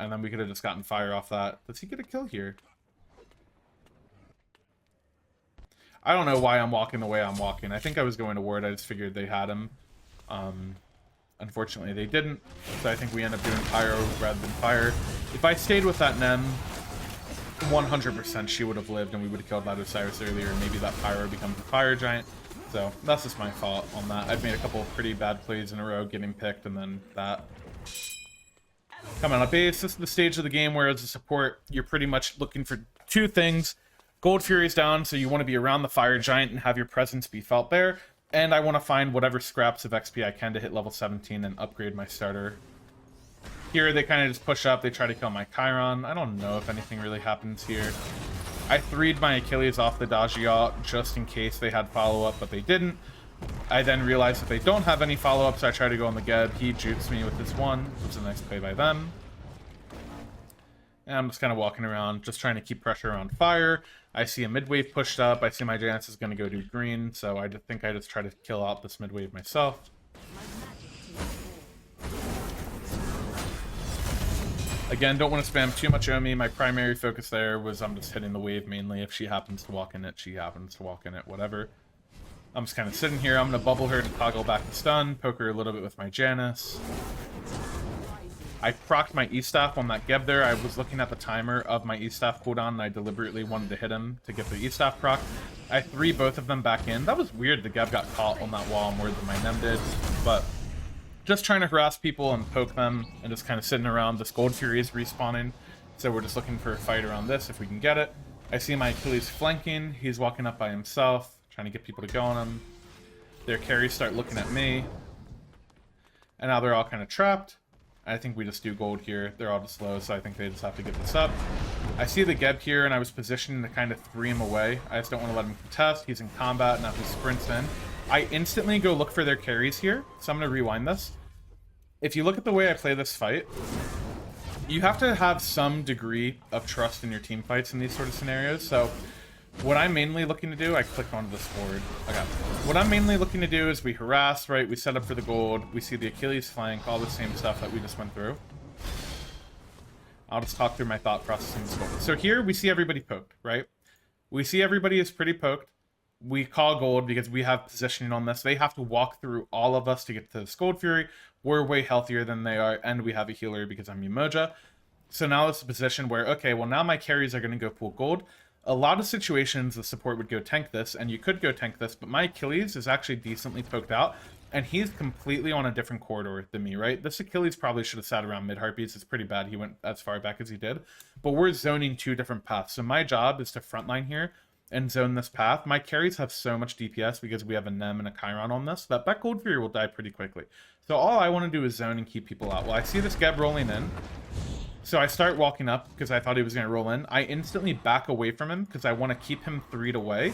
And then we could have just gotten fire off that. Does he get a kill here? I don't know why I'm walking the way I'm walking. I think I was going to ward. I just figured they had him. Unfortunately, they didn't. So I think we end up doing pyro rather than fire. If I stayed with that Nem, 100% she would have lived and we would have killed that Osiris earlier. Maybe that pyro becomes a fire giant. So that's just my fault on that. I've made a couple of pretty bad plays in a row getting picked and then that. Coming on base, this is the stage of the game where as a support, you're pretty much looking for 2 things. Gold Fury's down, so you want to be around the Fire Giant and have your presence be felt there. And I want to find whatever scraps of XP I can to hit level 17 and upgrade my starter. Here, they kind of just push up, they try to kill my Chiron. I don't know if anything really happens here. I 3'd my Achilles off the Dajiot just in case they had follow-up, but they didn't. I then realized that they don't have any follow-up, so I try to go on the Geb. He jukes me with this one, which was a nice play by them. And I'm just kind of walking around, just trying to keep pressure on fire. I see a mid-wave pushed up. I see my Janus is going to go do green, so I think I just try to kill out this mid-wave myself. Again, don't want to spam too much Omi. My primary focus there was I'm just hitting the wave mainly. If she happens to walk in it, she happens to walk in it, whatever. I'm just kind of sitting here. I'm going to bubble her to toggle back the stun, poke her a little bit with my Janus. I procced my E-Staff on that Geb there. I was looking at the timer of my E-Staff cooldown, and I deliberately wanted to hit him to get the E-Staff proc. I 3 both of them back in. That was weird the Geb got caught on that wall more than my Nem did, but just trying to harass people and poke them and just kind of sitting around. This Gold Fury is respawning, so we're just looking for a fight around this if we can get it. I see my Achilles flanking. He's walking up by himself, trying to get people to go on him. Their carries start looking at me. And now they're all kind of trapped. I think we just do gold here. They're all just low, so I think they just have to give this up. I see the Geb here, and I was positioning to kind of 3 him away. I just don't want to let him contest. He's in combat, now he sprints in. I instantly go look for their carries here, so I'm going to rewind this. If you look at the way I play this fight, you have to have some degree of trust in your team fights in these sort of scenarios. So what I'm mainly looking to do, I clicked onto this board. Okay. What I'm mainly looking to do is we harass, right? We set up for the gold. We see the Achilles flank, all the same stuff that we just went through. I'll just talk through my thought process in this gold. So here we see everybody poked, right? We see everybody is pretty poked. We call gold because we have positioning on this. They have to walk through all of us to get to this Gold Fury. We're way healthier than they are, and we have a healer because I'm Umoja. So now it's a position where, okay, well now my carries are going to go pull gold. A lot of situations the support would go tank this, and you could go tank this, but my Achilles is actually decently poked out, and he's completely on a different corridor than me, right? This Achilles probably should have sat around mid-Harpies. It's pretty bad he went as far back as he did. But we're zoning 2 different paths. So my job is to frontline here and zone this path. My carries have so much DPS because we have a Nem and a Chiron on this that Gold Fury will die pretty quickly. So all I want to do is zone and keep people out. Well, I see this Geb rolling in. So I start walking up because I thought he was going to roll in. I instantly back away from him because I want to keep him 3'd away.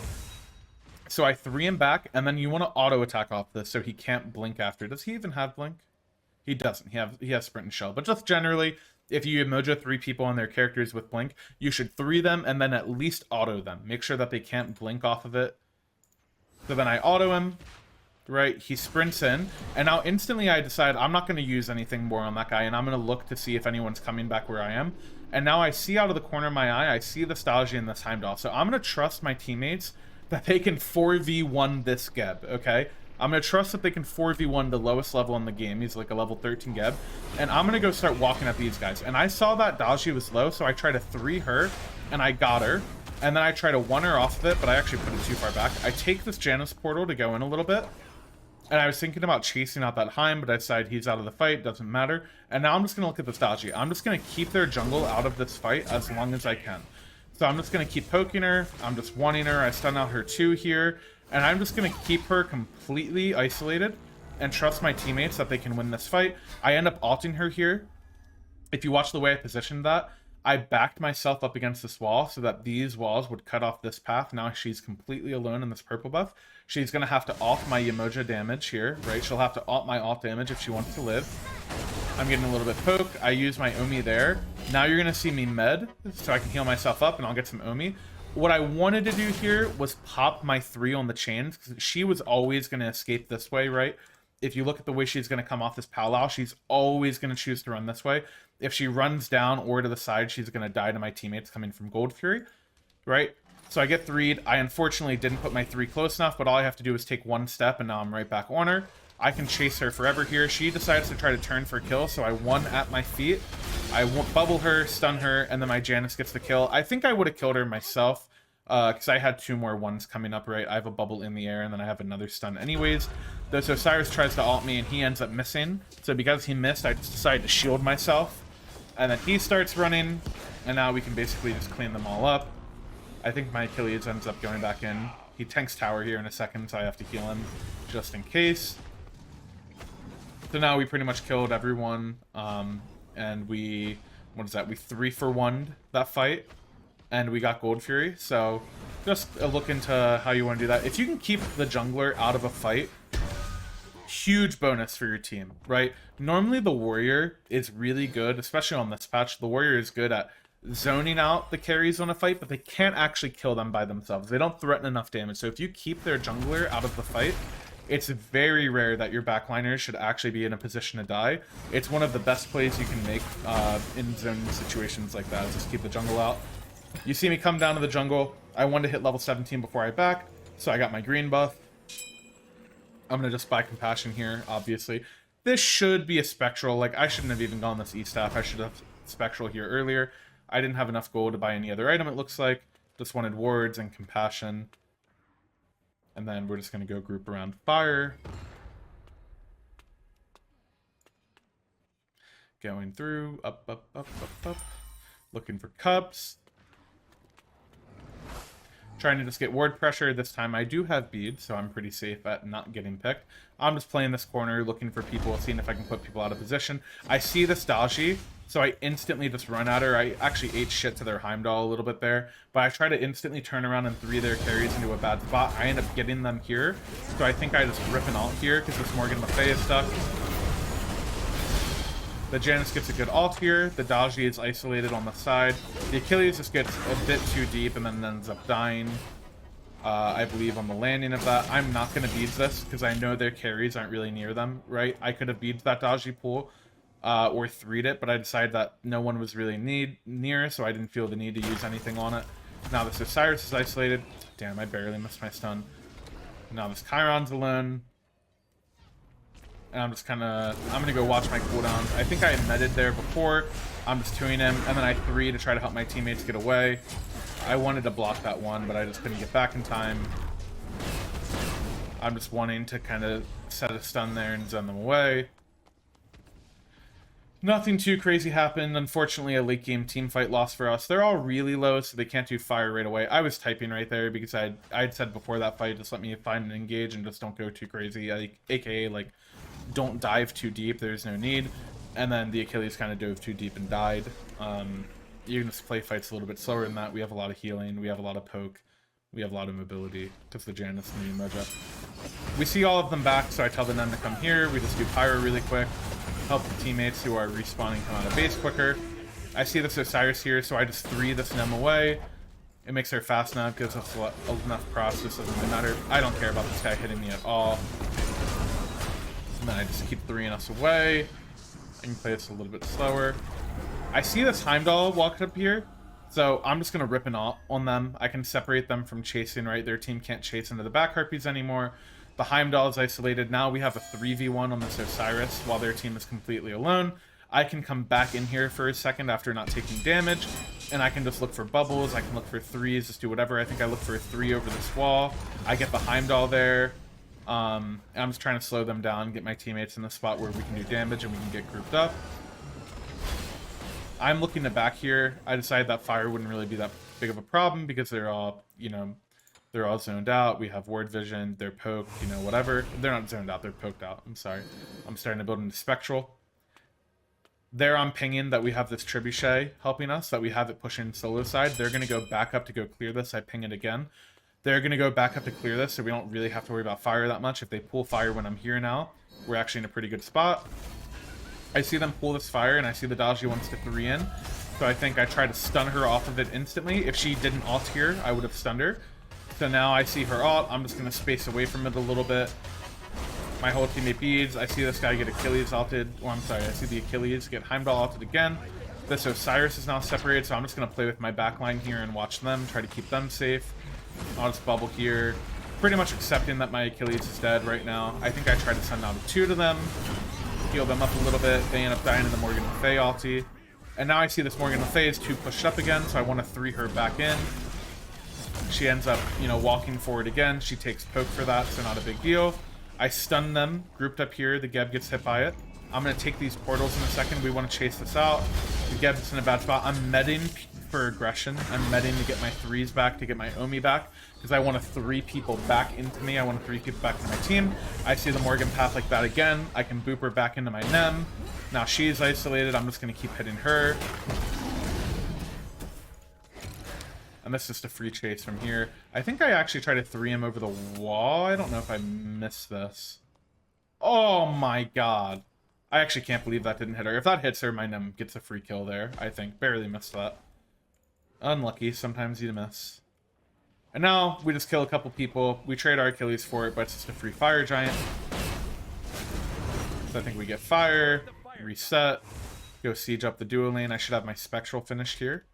So I 3 him back, and then you want to auto attack off this so he can't blink after. Does he even have blink? He doesn't. He has sprint and shell. But just generally, if you emoji 3 people on their characters with blink, you should 3 them and then at least auto them. Make sure that they can't blink off of it. So then I auto him. Right, he sprints in, and now instantly I decide I'm not going to use anything more on that guy, and I'm going to look to see if anyone's coming back where I am. And now I see out of the corner of my eye, I see the Stalgia and this Heimdall. So I'm going to trust my teammates that they can 4v1 this Geb, okay? I'm going to trust that they can 4v1 the lowest level in the game. He's like a level 13 Geb. And I'm going to go start walking at these guys. And I saw that Dalji was low, so I tried to 3 her, and I got her. And then I try to 1 her off of it, but I actually put it too far back. I take this Janus portal to go in a little bit. And I was thinking about chasing out that Heim, but I decided he's out of the fight, doesn't matter. And now I'm just going to look at this Dalji. I'm just going to keep their jungle out of this fight as long as I can. So I'm just going to keep poking her. I'm just wanting her. I stun out her 2 here. And I'm just going to keep her completely isolated and trust my teammates that they can win this fight. I end up ulting her here. If you watch the way I positioned that, I backed myself up against this wall so that these walls would cut off this path. Now she's completely alone in this purple buff. She's going to have to ult my Umoja damage here, right? She'll have to ult my ult damage if she wants to live. I'm getting a little bit poked. I use my Omi there. Now you're going to see me med, so I can heal myself up and I'll get some Omi. What I wanted to do here was pop my 3 on the chains, because she was always going to escape this way, right? If you look at the way she's going to come off this Powwow, she's always going to choose to run this way. If she runs down or to the side, she's going to die to my teammates coming from Gold Fury, right? So I get 3'd. I unfortunately didn't put my 3 close enough, but all I have to do is take 1 step, and now I'm right back on her. I can chase her forever here. She decides to try to turn for a kill, so I 1 at my feet. I bubble her, stun her, and then my Janus gets the kill. I think I would have killed her myself, because I had 2 more 1s coming up, right? I have a bubble in the air, and then I have another stun anyways. So Cyrus tries to ult me, and he ends up missing. So because he missed, I just decided to shield myself. And then he starts running, and now we can basically just clean them all up. I think my Achilles ends up going back in. He tanks tower here in a second, so I have to heal him just in case. So now we pretty much killed everyone, and we, what is that? We 3-for-1'd that fight, and we got Gold Fury. So just a look into how you want to do that. If you can keep the jungler out of a fight, huge bonus for your team, right? Normally the warrior is really good, especially on this patch. The warrior is good at zoning out the carries on a fight, but they can't actually kill them by themselves. They don't threaten enough damage. So if you keep their jungler out of the fight, it's very rare that your backliners should actually be in a position to die. It's one of the best plays you can make in zone situations like that, is just keep the jungle out. You see me come down to the jungle. I wanted to hit level 17 before I back, so I got my green buff. I'm going to just buy Compassion here, obviously. This should be a Spectral. Like, I shouldn't have even gone this E-Staff. I should have Spectral here earlier. I didn't have enough gold to buy any other item, it looks like. Just wanted wards and Compassion. And then we're just going to go group around fire. Going through, up, up, up, up, up. Looking for cups. trying to just get ward pressure. This time I do have beads, so I'm pretty safe at not getting picked. I'm just playing this corner, looking for people, seeing if I can put people out of position. I see this Daji, so I instantly just run at her. I actually ate shit to their Heimdall a little bit there, but I try to instantly turn around and 3 their carries into a bad spot. I end up getting them here, so I think I just rip an ult here because this Morgan Le Fay is stuck. The Janus gets a good ult here. The Daji is isolated on the side. The Achilles just gets a bit too deep and then ends up dying, I believe, on the landing of that. I'm not going to beads this because I know their carries aren't really near them, right? I could have beads that Daji pool or 3'd it, but I decided that no one was really near, so I didn't feel the need to use anything on it. Now this Osiris is isolated. Damn, I barely missed my stun. Now this Chiron's alone. And I'm just kind of, I'm going to go watch my cooldowns. I think I meted there before. I'm just 2'ing him, and then I 3 to try to help my teammates get away. I wanted to block that one, but I just couldn't get back in time. I'm just wanting to kind of set a stun there and send them away. Nothing too crazy happened. Unfortunately, a late game team fight loss for us. They're all really low, so they can't do fire right away. I was typing right there because I'd said before that fight, just let me find and engage and just don't go too crazy. AKA, like, don't dive too deep, there's no need. And then the Achilles kind of dove too deep and died. You can just play fights a little bit slower than that. We have a lot of healing, we have a lot of poke, we have a lot of mobility because the Janus and the Moja. We see all of them back, so I tell the Nun to come here. We just do pyro really quick, help the teammates who are respawning come out of base quicker. I see this Osiris here, so I just 3 this Nem away. It makes her fast enough, gives us enough process, doesn't matter. I don't care about this guy hitting me at all. And then I just keep 3ing us away. I can play this a little bit slower. I see this Heimdall walk up here, so I'm just going to rip an ult on them. I can separate them from chasing, right? Their team can't chase into the back Harpies anymore. The Heimdall is isolated. Now we have a 3v1 on this Osiris while their team is completely alone. I can come back in here for a second after not taking damage, and I can just look for bubbles. I can look for 3s, just do whatever. I think I look for a 3 over this wall. I get the Heimdall there. I'm just trying to slow them down, get my teammates in the spot where we can do damage and we can get grouped up. I'm looking to back here. I decided that fire wouldn't really be that big of a problem because they're all, you know, they're all zoned out. We have ward vision, they're poked, you know, whatever. They're not zoned out, they're poked out. I'm sorry. I'm starting to build into Spectral. There I'm pinging that we have this Trebuchet helping us, that we have it pushing solo side. They're going to go back up to go clear this. I ping it again. They're going to go back up to clear this, so we don't really have to worry about fire that much. If they pull fire when I'm here now, we're actually in a pretty good spot. I see them pull this fire, and I see the Daji wants to 3 in. So I think I try to stun her off of it instantly. If she didn't ult here, I would have stunned her. So now I see her ult. I'm just going to space away from it a little bit. My whole teammate beads. I see this guy get Achilles ulted. Oh, I'm sorry. I see the Achilles get Heimdall ulted again. This Osiris is now separated, so I'm just going to play with my backline here and watch them, try to keep them safe. I'll just bubble here. Pretty much accepting that my Achilles is dead right now. I think I tried to send out a 2 to them. Heal them up a little bit. They end up dying in the Morgan Le Fay ulti. And now I see this Morgan Le Fay is 2 pushed up again, so I want to 3 her back in. She ends up, you know, walking forward again. She takes poke for that, so not a big deal. I stun them, grouped up here. The Geb gets hit by it. I'm going to take these portals in a second. We want to chase this out. The Geb's in a bad spot. I'm medding for aggression. I'm medding to get my 3s back, to get my Omi back, because I want to 3 people back into me. I want to 3 people back into my team. I see the Morgan path like that again. I can boop her back into my Nem. Now she's isolated. I'm just going to keep hitting her. And this is just a free chase from here. I think I actually tried to 3 him over the wall. I don't know if I missed this. Oh my god. I actually can't believe that didn't hit her. If that hits her, my Nem gets a free kill there, I think. Barely missed that. Unlucky. Sometimes you miss. And now we just kill a couple people. We trade our Achilles for it, but it's just a free fire giant. So I think we get fire, reset, go siege up the duo lane. I should have my Spectral finished here.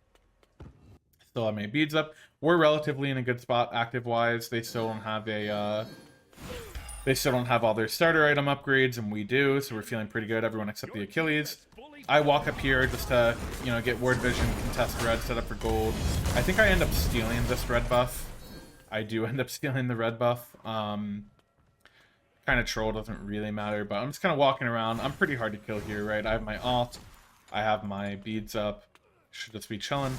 Still have my beads up. We're relatively in a good spot active-wise. They still don't have a, they still don't have all their starter item upgrades, and we do, so we're feeling pretty good, everyone except the Achilles. I walk up here just to, you know, get ward vision, contest red, set up for gold. I think I end up stealing this red buff. I do end up stealing the red buff. Kind of troll, doesn't really matter, but I'm just kind of walking around. I'm pretty hard to kill here, right? I have my ult. I have my beads up. Should just be chilling.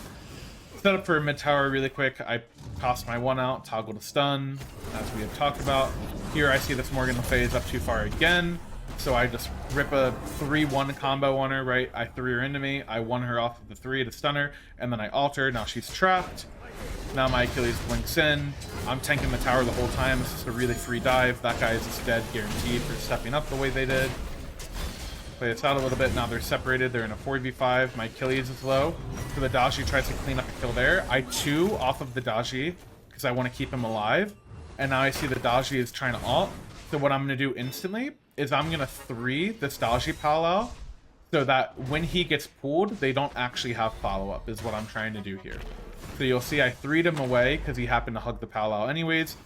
Set up for a mid tower really quick. I toss my one out, toggle to stun, as we have talked about. Here I see this Morgan Le Fay is up too far again, so I just rip a 3-1 combo on her, right? I 3 her into me, I 1 her off of the 3 to stun her, and then I alter. Now she's trapped. Now my Achilles blinks in. I'm tanking the tower the whole time. It's just a really free dive. That guy is just dead, guaranteed, for stepping up the way they did. Play this out a little bit. Now they're separated. They're in a 4v5. My Achilles is low. So the Daji tries to clean up a kill there. I 2 off of the Daji because I want to keep him alive. And now I see the Daji is trying to ult. So what I'm going to do instantly is I'm going to 3 this Daji Palo so that when he gets pulled, they don't actually have follow-up is what I'm trying to do here. So you'll see I 3'd him away because he happened to hug the Palo anyways.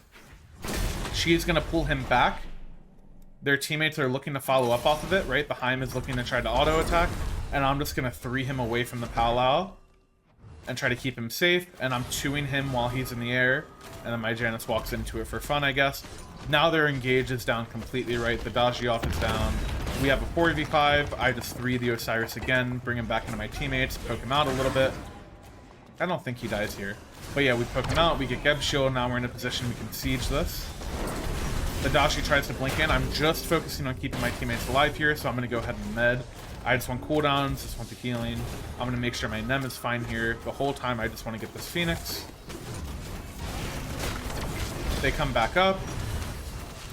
She's going to pull him back. Their teammates are looking to follow up off of it, right? The Heim is looking to try to auto attack, and I'm just going to 3 him away from the Palo and try to keep him safe, and I'm 2ing him while he's in the air, and then my Janus walks into it for fun, I guess. Now their engage is down completely, right? The Daji off is down. We have a 4v5. I just 3 the Osiris again, bring him back into my teammates, poke him out a little bit. I don't think he dies here. But yeah, we poke him out, we get Geb Shield, now we're in a position we can siege this. The Dashi tries to blink in. I'm just focusing on keeping my teammates alive here, so I'm going to go ahead and med. I just want cooldowns, just want the healing. I'm going to make sure my Nem is fine here. The whole time I just want to get this Phoenix. They come back up.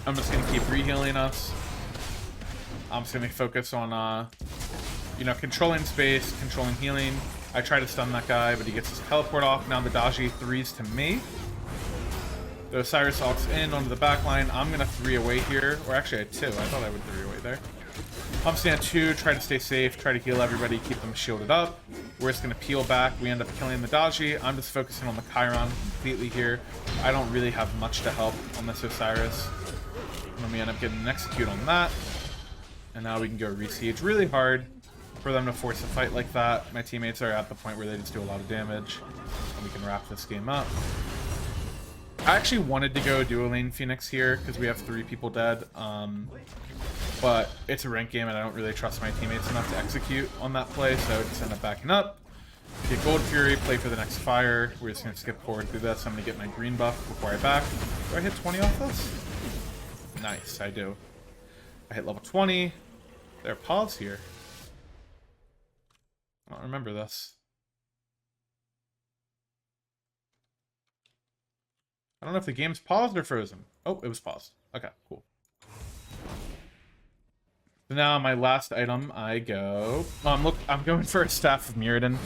I'm just going to keep re-healing us. I'm just going to focus on, you know, controlling space, controlling healing. I try to stun that guy, but he gets his teleport off. Now the Daji 3s to me. The Osiris ults in onto the back line. I'm going to 3 away here. Or actually, I had 2. I thought I would 3 away there. I'm staying at 2, try to stay safe, try to heal everybody, keep them shielded up. We're just going to peel back. We end up killing the Daji. I'm just focusing on the Chiron completely here. I don't really have much to help on this Osiris. And then we end up getting an execute on that. And now we can go re-siege. Really hard for them to force a fight like that. My teammates are at the point where they just do a lot of damage. And we can wrap this game up. I actually wanted to go dual lane Phoenix here because we have 3 people dead, but it's a ranked game and I don't really trust my teammates enough to execute on that play, so I just end up backing up. Get Gold Fury, play for the next fire. We're just going to skip forward through this. I'm going to get my green buff before I back. Do I hit 20 off this? Nice, I do. I hit level 20. There are paws here. I don't remember this. I don't know if the game's paused or frozen. Oh, it was paused. Okay, cool. So now my last item, I go... I'm going for a Staff of Mirrodin.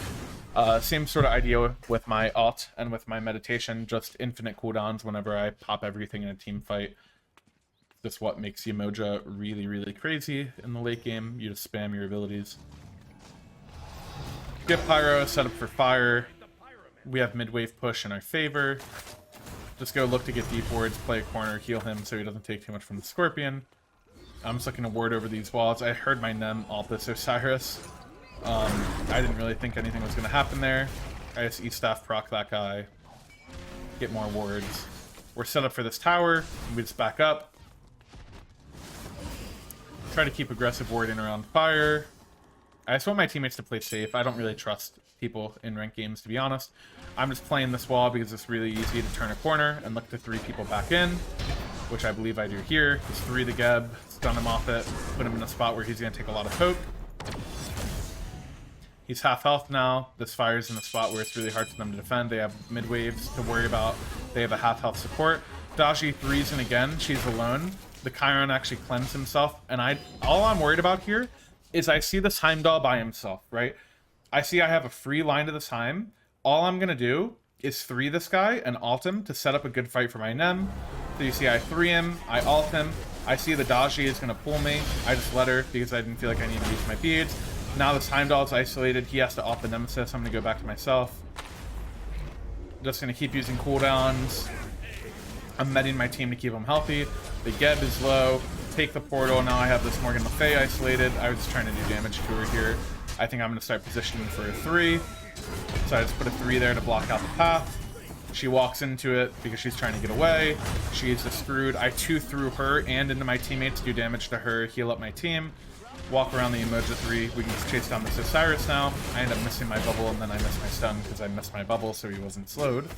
Same sort of idea with my ult and with my meditation. Just infinite cooldowns whenever I pop everything in a team fight. Just what makes Yemoja really, really crazy in the late game. You just spam your abilities. Get Pyro, set up for fire. We have mid-wave push in our favor. Just go look to get deep wards, play a corner, heal him so he doesn't take too much from the Scorpion. I'm just looking to ward over these walls. I heard my Nem ult this Osiris. I didn't really think anything was going to happen there. I just E-Staff proc that guy. Get more wards. We're set up for this tower. We just back up. Try to keep aggressive warding around fire. I just want my teammates to play safe. I don't really trust people in ranked games, to be honest. I'm just playing this wall because it's really easy to turn a corner and look to 3 people back in, which I believe I do here. Just 3 the Geb, stun him off it, put him in a spot where he's going to take a lot of poke. He's half health now. This fire's in a spot where it's really hard for them to defend. They have mid waves to worry about. They have a half health support. Dashi 3's in again. She's alone. The Chiron actually cleansed himself, and all I'm worried about here is I see this Heimdall by himself, right? I see I have a free line to this Heim. All I'm going to do is 3 this guy and ult him to set up a good fight for my Nem. So you see I 3 him, I ult him. I see the Daji is going to pull me. I just let her because I didn't feel like I needed to use my beads. Now this Heimdall is isolated. He has to ult the Nemesis. I'm going to go back to myself. Just going to keep using cooldowns. I'm medding my team to keep them healthy. The Geb is low. Take the portal. Now I have this Morgan Le Fay isolated. I was trying to do damage to her here. I think I'm going to start positioning for a 3. So I just put a 3 there to block out the path. She walks into it because she's trying to get away. She's just screwed. I 2 through her and into my teammates, do damage to her, heal up my team. walk around the Emoja 3. We can just chase down this Osiris now. I end up missing my bubble, and then I missed my stun because I missed my bubble, so he wasn't slowed.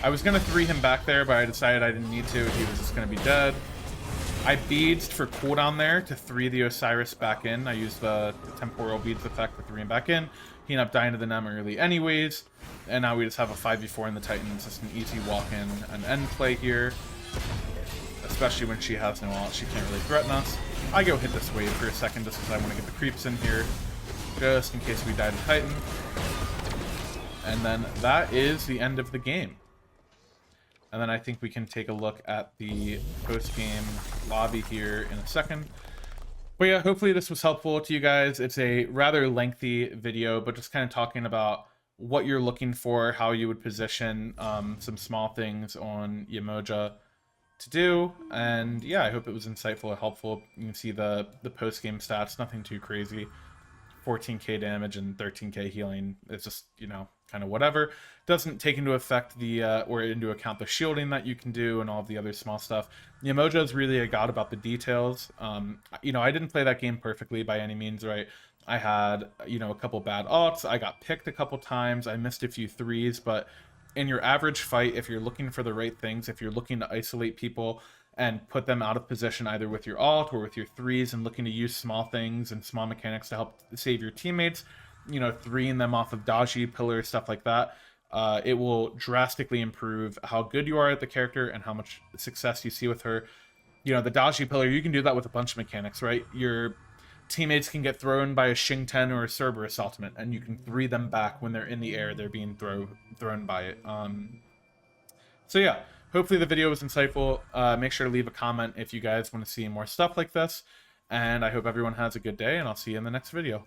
I was going to 3 him back there, but I decided I didn't need to. He was just going to be dead. I beads for cooldown there to 3 the Osiris back in. I used the temporal beads effect to 3 him back in. He ended up dying to the Nem early anyways. And now we just have a 5v4 in the Titan. It's just an easy walk-in and end play here. Especially when she has no ult. She can't really threaten us. I go hit this wave for a second just because I want to get the creeps in here. Just in case we die to Titan. And then that is the end of the game. And then I think we can take a look at the post-game lobby here in a second. But yeah, hopefully this was helpful to you guys. It's a rather lengthy video, but just kind of talking about what you're looking for, how you would position some small things on Yemoja to do. And yeah, I hope it was insightful and helpful. You can see the post-game stats, nothing too crazy. 14k damage and 13k healing. It's just, you know, kind of whatever. Doesn't take into effect the or into account the shielding that you can do and all of the other small stuff. Yemoja is really a god about the details. You know, I didn't play that game perfectly by any means, right? I had, you know, a couple bad ults. I got picked a couple times. I missed a few threes, but in your average fight, if you're looking for the right things, if you're looking to isolate people and put them out of position either with your ult or with your threes and looking to use small things and small mechanics to help save your teammates, you know, 3ing them off of dodgy pillars, stuff like that, it will drastically improve how good you are at the character and how much success you see with her. You know, the dodgy pillar, you can do that with a bunch of mechanics, right? Your teammates can get thrown by a Xing 10 or a Cerberus ultimate, and you can 3 them back when they're in the air. They're being thrown by it. So yeah, hopefully the video was insightful. Make sure to leave a comment if you guys want to see more stuff like this. And I hope everyone has a good day, and I'll see you in the next video.